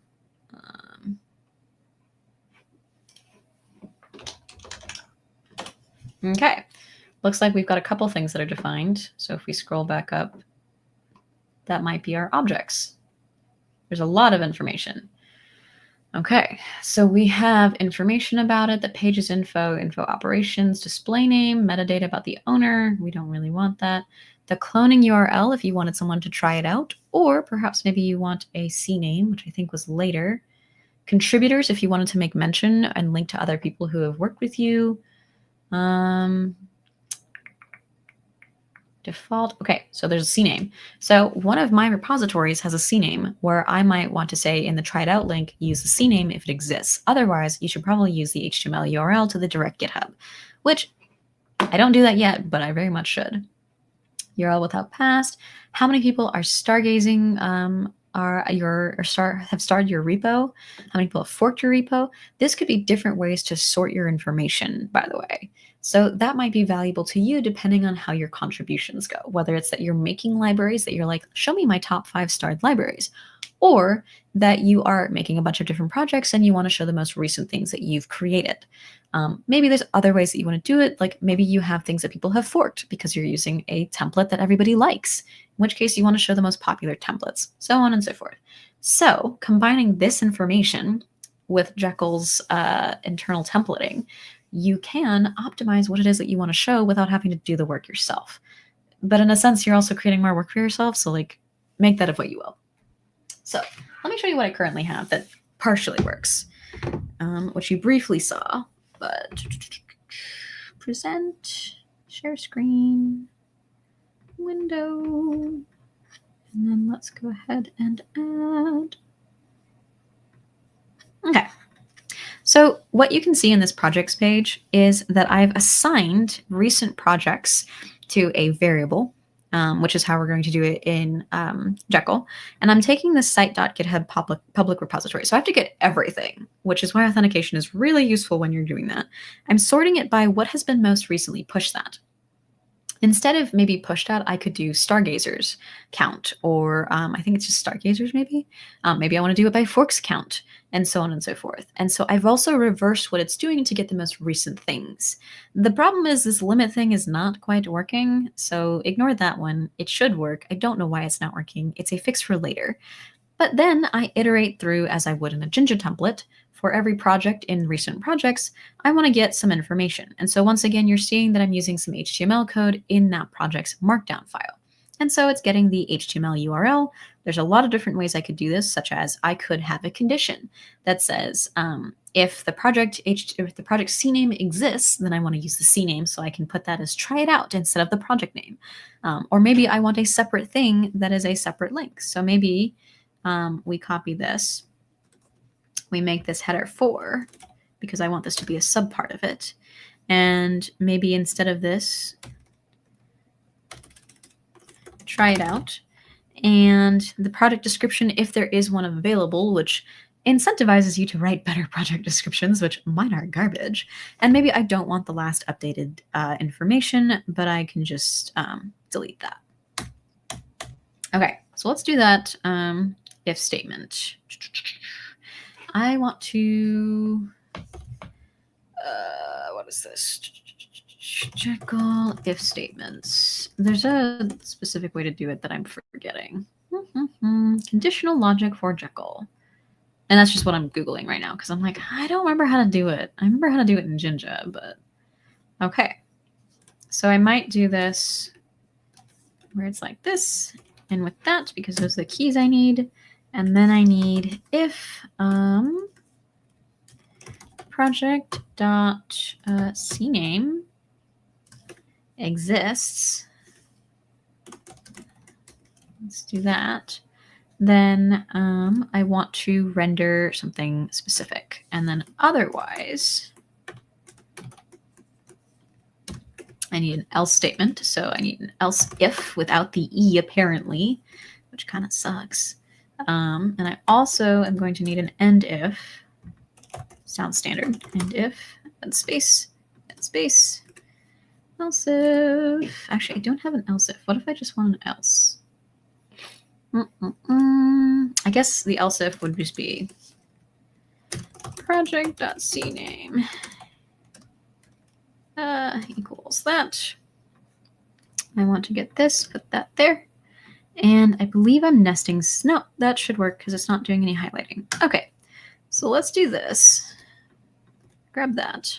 Okay. Looks like we've got a couple things that are defined. So if we scroll back up, that might be our objects. There's a lot of information. Okay, so we have information about it, the pages info, info operations, display name, metadata about the owner. We don't really want that. The cloning URL if you wanted someone to try it out, or perhaps maybe you want a CNAME, which I think was later. Contributors if you wanted to make mention and link to other people who have worked with you. Default. Okay, so there's a CNAME. So one of my repositories has a CNAME where I might want to say in the try it out link, use the CNAME if it exists. Otherwise, you should probably use the HTML URL to the direct GitHub, which I don't do that yet, but I very much should. URL without past. How many people are stargazing have started your repo? How many people have forked your repo? This could be different ways to sort your information, by the way. So that might be valuable to you depending on how your contributions go, whether it's that you're making libraries that you're like, show me my top 5 starred libraries, or that you are making a bunch of different projects and you want to show the most recent things that you've created. Maybe there's other ways that you want to do it. Like maybe you have things that people have forked because you're using a template that everybody likes, in which case you want to show the most popular templates, so on and so forth. So combining this information with Jekyll's internal templating, you can optimize what it is that you want to show without having to do the work yourself. But in a sense, you're also creating more work for yourself. So like make that of what you will. So let me show you what I currently have that partially works, which you briefly saw, but present, share screen, window, and then let's go ahead and add. Okay. So what you can see in this projects page is that I've assigned recent projects to a variable, which is how we're going to do it in Jekyll. And I'm taking the site.github public repository. So I have to get everything, which is why authentication is really useful when you're doing that. I'm sorting it by what has been most recently pushed that. Instead of maybe pushed at, I could do stargazers count, or I think it's just stargazers maybe. Maybe I want to do it by forks count, and so on and so forth. And so I've also reversed what it's doing to get the most recent things. The problem is this limit thing is not quite working, so ignore that one. It should work. I don't know why it's not working. It's a fix for later. But then I iterate through as I would in a Jinja template. For every project in recent projects, I want to get some information. And so once again, you're seeing that I'm using some HTML code in that project's markdown file. And so it's getting the HTML URL. There's a lot of different ways I could do this, such as I could have a condition that says, if the project CNAME exists, then I want to use the CNAME so I can put that as try it out instead of the project name. Or maybe I want a separate thing that is a separate link. So maybe we copy this. We make this header 4 because I want this to be a subpart of it. And maybe instead of this, try it out. And the project description, if there is one available, which incentivizes you to write better project descriptions, which mine are garbage. And maybe I don't want the last updated information, but I can just delete that. Okay, so let's do that if statement. I want to, what is this? Jekyll if statements. There's a specific way to do it that I'm forgetting. Conditional logic for Jekyll. And that's just what I'm Googling right now because I'm like, I don't remember how to do it. I remember how to do it in Jinja, but okay. So I might do this where it's like this and with that because those are the keys I need. And then I need if project.cname exists. Let's do that. Then I want to render something specific. And then otherwise, I need an else statement. So I need an else if without the E apparently, which kind of sucks. And I also am going to need an end if. Sounds standard. End if, and space, else if. Actually, I don't have an else if. What if I just want an else? I guess the else if would just be project.cname equals that. I want to get this, put that there. And I believe I'm nesting. No, that should work because it's not doing any highlighting. Okay, so let's do this. Grab that.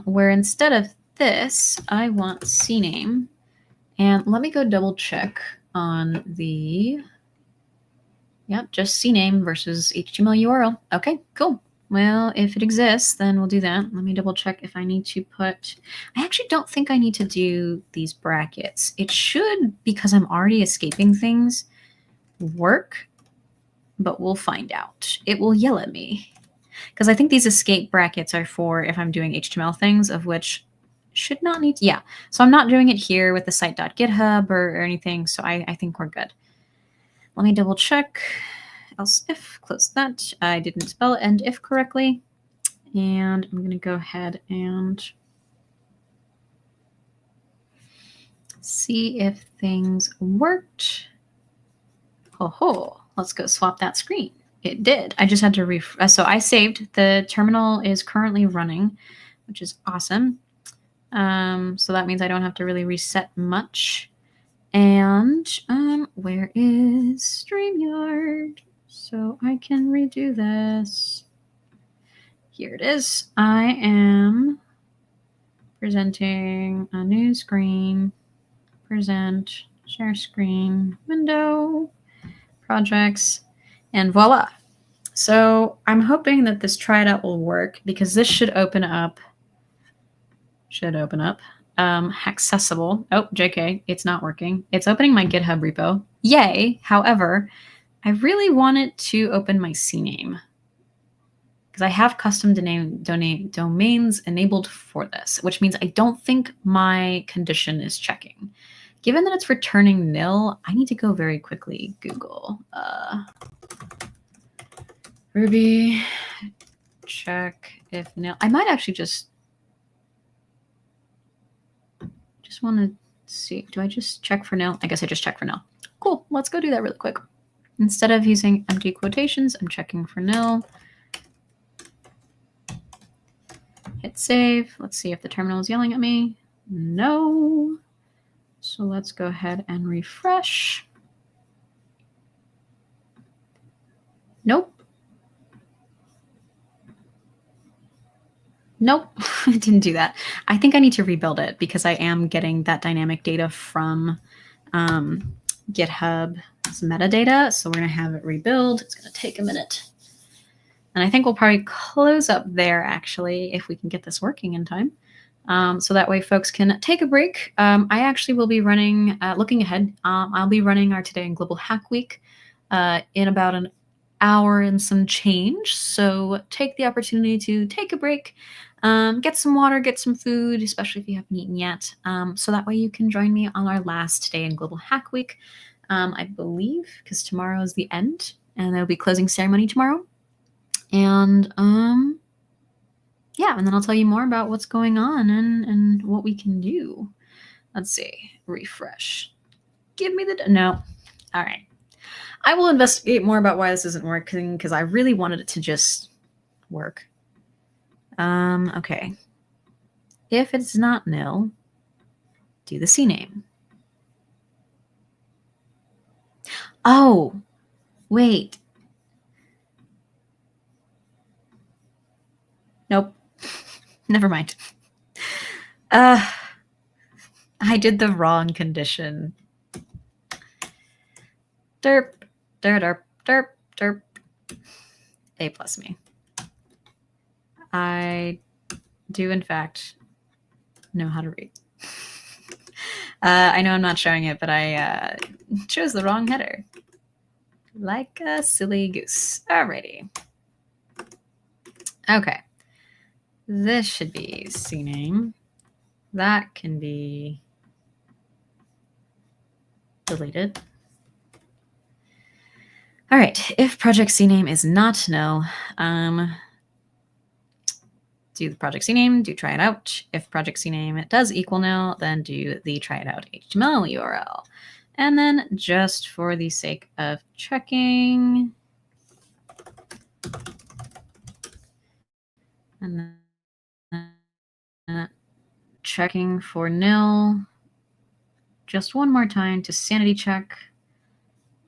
Where instead of this, I want CNAME. And let me go double check on the, yep, just CNAME versus HTML URL. Okay, cool. Well, if it exists, then we'll do that. Let me double check if I need to put, I actually don't think I need to do these brackets. It should, because I'm already escaping things, work, but we'll find out. It will yell at me. Because I think these escape brackets are for if I'm doing HTML things, of which should not need to, yeah. So I'm not doing it here with the site.github or anything. So I think we're good. Let me double check. Else if, close that. I didn't spell end if correctly. And I'm going to go ahead and see if things worked. Ho, let's go swap that screen. It did. I just had to so I saved. The terminal is currently running, which is awesome. So that means I don't have to really reset much. And where is StreamYard? So I can redo this. Here it is. I am presenting a new screen. Present, share screen, window, projects, and voila. So I'm hoping that this try it out will work because this should open up. Accessible. Oh, JK, it's not working. It's opening my GitHub repo. Yay. However, I really want it to open my CNAME because I have custom domains enabled for this, which means I don't think my condition is checking. Given that it's returning nil, I need to go very quickly. Google Ruby check if nil. I might actually just want to see. Do I just check for nil? I guess I just check for nil. Cool. Let's go do that really quick. Instead of using empty quotations, I'm checking for nil. Hit save. Let's see if the terminal is yelling at me. No. So let's go ahead and refresh. Nope. Nope, I didn't do that. I think I need to rebuild it because I am getting that dynamic data from GitHub as metadata. So we're going to have it rebuild. It's going to take a minute. And I think we'll probably close up there, actually, if we can get this working in time. So that way folks can take a break. I actually will be running, looking ahead, I'll be running our Today in Global Hack Week in about an hour and some change. So take the opportunity to take a break, get some water, get some food, especially if you haven't eaten yet. So that way you can join me on our last Day in Global Hack Week, I believe, because tomorrow is the end and there'll be closing ceremony tomorrow. And yeah, and then I'll tell you more about what's going on and what we can do. Let's see, refresh. Give me the, no. All right. I will investigate more about why this isn't working because I really wanted it to just work. Okay. If it's not nil, do the CNAME. Oh, wait. Nope. Never mind. I did the wrong condition. Derp, derp, derp, derp. A plus me. I do, in fact, know how to read. I know I'm not showing it, but I chose the wrong header. Like a silly goose. Alrighty. Okay. This should be CNAME. That can be deleted. All right. If project CNAME is not nil, do the project CNAME, do try it out. If project CNAME does equal nil, then do the try it out HTML URL. And then just for the sake of checking, and then checking for nil, just one more time to sanity check.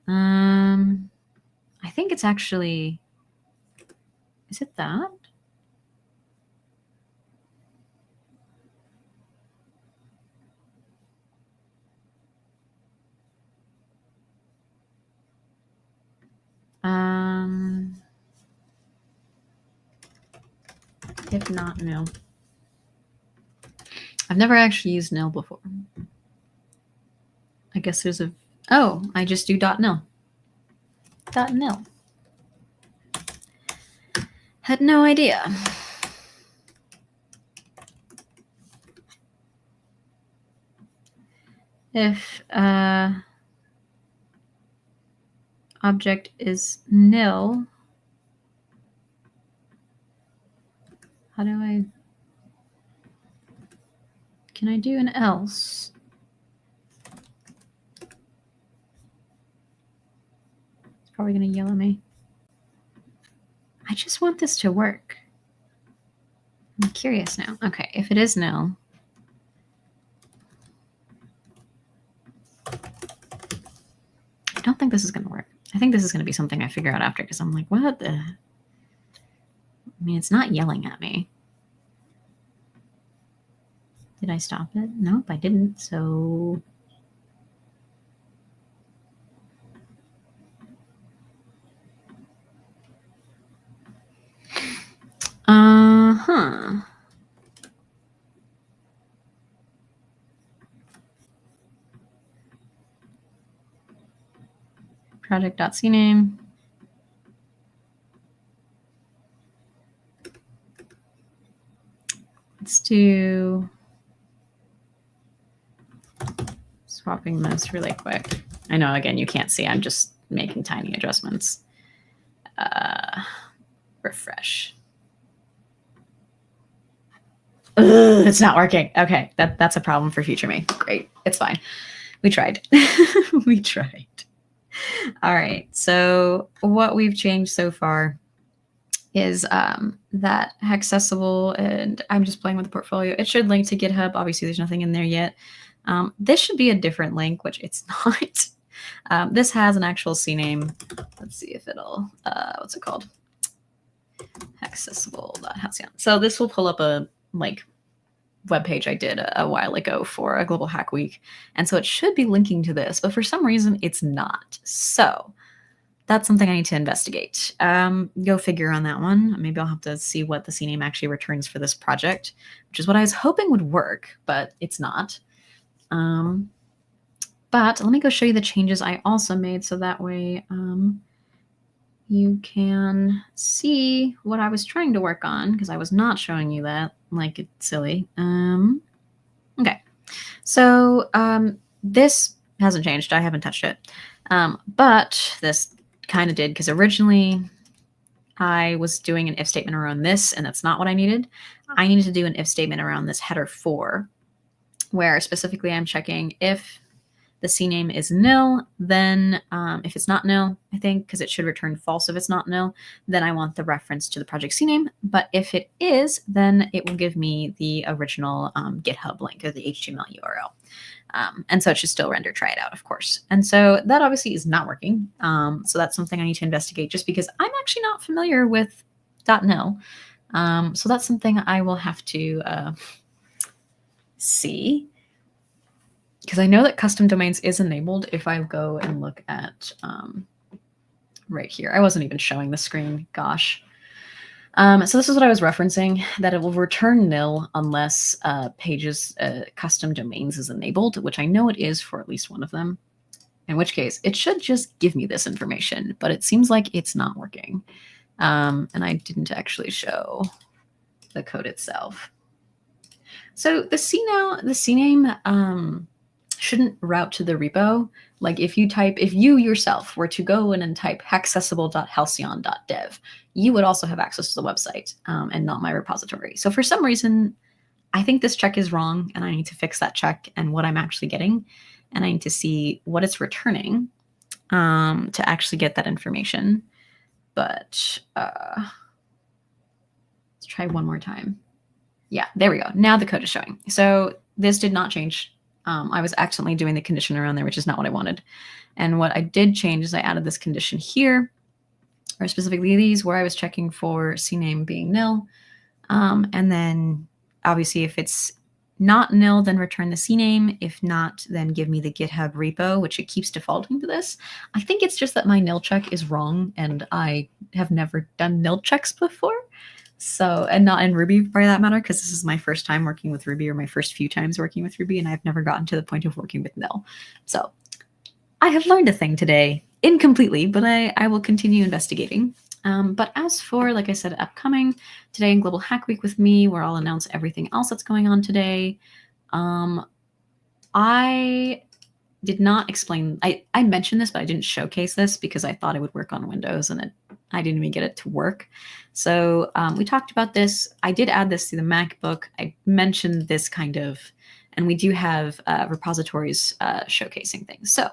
I think it's actually, is it that? If not, nil. I've never actually used nil before. I guess there's a, oh, I just do .nil. .nil. Had no idea. if object is nil, how do can I do an else? It's probably going to yell at me. I just want this to work. I'm curious now. Okay, if it is nil, I don't think this is going to work. I think this is going to be something I figure out after, because I'm like, what the? I mean, it's not yelling at me. Did I stop it? Nope, I didn't. So project.cname. Let's do swapping this really quick. I know, again, you can't see. I'm just making tiny adjustments. Refresh. Ugh, it's not working. Okay, that's a problem for future me. Great, it's fine. We tried. We tried. All right, so what we've changed so far is that accessible, and I'm just playing with the portfolio. It should link to GitHub. Obviously, there's nothing in there yet. This should be a different link, which it's not. This has an actual CNAME. Let's see if it'll, what's it called? Accessible.halcyon. So this will pull up a web page I did a while ago for a Global Hack Week. And so it should be linking to this, but for some reason it's not. So that's something I need to investigate. Go figure on that one. Maybe I'll have to see what the CNAME actually returns for this project, which is what I was hoping would work, but it's not. But let me go show you the changes I also made, so that way you can see what I was trying to work on, because I was not showing you that like it's silly. Okay, so this hasn't changed. I haven't touched it. But this kind of did, because originally I was doing an if statement around this, and that's not what I needed. I needed to do an if statement around this header 4, where specifically I'm checking if the CNAME is nil, then if it's not nil, I think, because it should return false if it's not nil, then I want the reference to the project CNAME. But if it is, then it will give me the original GitHub link, or the HTML URL. And so it should still render try it out, of course. And so that obviously is not working. So that's something I need to investigate, just because I'm actually not familiar with .nil. So that's something I will have to see. Because I know that custom domains is enabled if I go and look at right here. I wasn't even showing the screen, gosh. So this is what I was referencing, that it will return nil unless pages custom domains is enabled, which I know it is for at least one of them, in which case it should just give me this information, but it seems like it's not working. And I didn't actually show the code itself. So the CNAME shouldn't route to the repo. Like if you yourself were to go in and type accessible.halcyon.dev, you would also have access to the website and not my repository. So for some reason, I think this check is wrong, and I need to fix that check and what I'm actually getting. And I need to see what it's returning to actually get that information. But let's try one more time. Yeah, there we go. Now the code is showing. So this did not change. I was accidentally doing the condition around there, which is not what I wanted. And what I did change is I added this condition here, or specifically these, where I was checking for CNAME being nil. And then obviously if it's not nil, then return the CNAME. If not, then give me the GitHub repo, which it keeps defaulting to this. I think it's just that my nil check is wrong, and I have never done nil checks before. So, and not in Ruby for that matter, because this is my first time working with Ruby, or my first few times working with Ruby, and I've never gotten to the point of working with nil. So I have learned a thing today, incompletely, but I will continue investigating. But as for, like I said, upcoming today in Global Hack Week with me, where I'll announce everything else that's going on today, I did not explain. I mentioned this, but I didn't showcase this because I thought it would work on Windows, and I didn't even get it to work. So we talked about this. I did add this to the MacBook. I mentioned this kind of, and we do have repositories showcasing things. So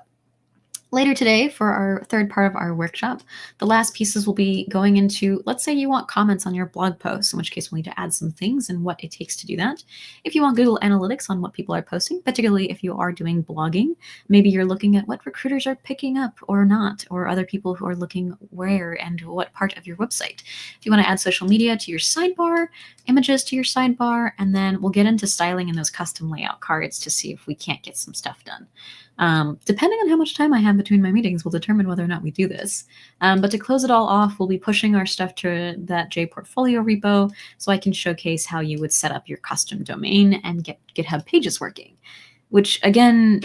later today, for our third part of our workshop, the last pieces will be going into, let's say you want comments on your blog posts, in which case we'll need to add some things and what it takes to do that. If you want Google Analytics on what people are posting, particularly if you are doing blogging, maybe you're looking at what recruiters are picking up or not, or other people who are looking where and what part of your website. If you want to add social media to your sidebar, images to your sidebar, and then we'll get into styling and those custom layout cards to see if we can't get some stuff done. Depending on how much time I have between my meetings will determine whether or not we do this. But to close it all off, we'll be pushing our stuff to that JPortfolio repo so I can showcase how you would set up your custom domain and get GitHub pages working, which again,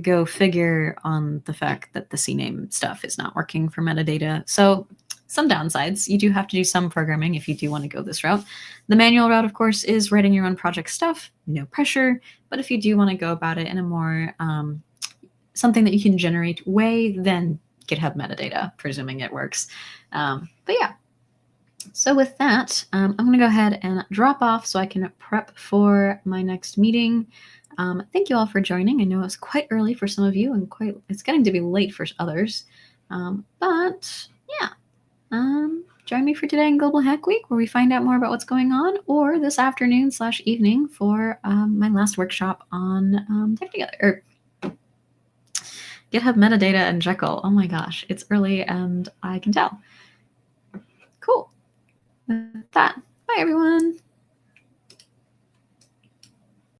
go figure on the fact that the CNAME stuff is not working for metadata. So some downsides. You do have to do some programming if you do want to go this route. The manual route, of course, is writing your own project stuff, no pressure. But if you do want to go about it in a more something that you can generate way, then GitHub metadata, presuming it works. But yeah, so with that, I'm going to go ahead and drop off so I can prep for my next meeting. Thank you all for joining. I know it was quite early for some of you and it's getting to be late for others. But yeah, join me for today in Global Hack Week, where we find out more about what's going on, or this afternoon/evening for my last workshop on Tech Together, or GitHub metadata and Jekyll. Oh my gosh, it's early and I can tell. Cool. With that, bye everyone.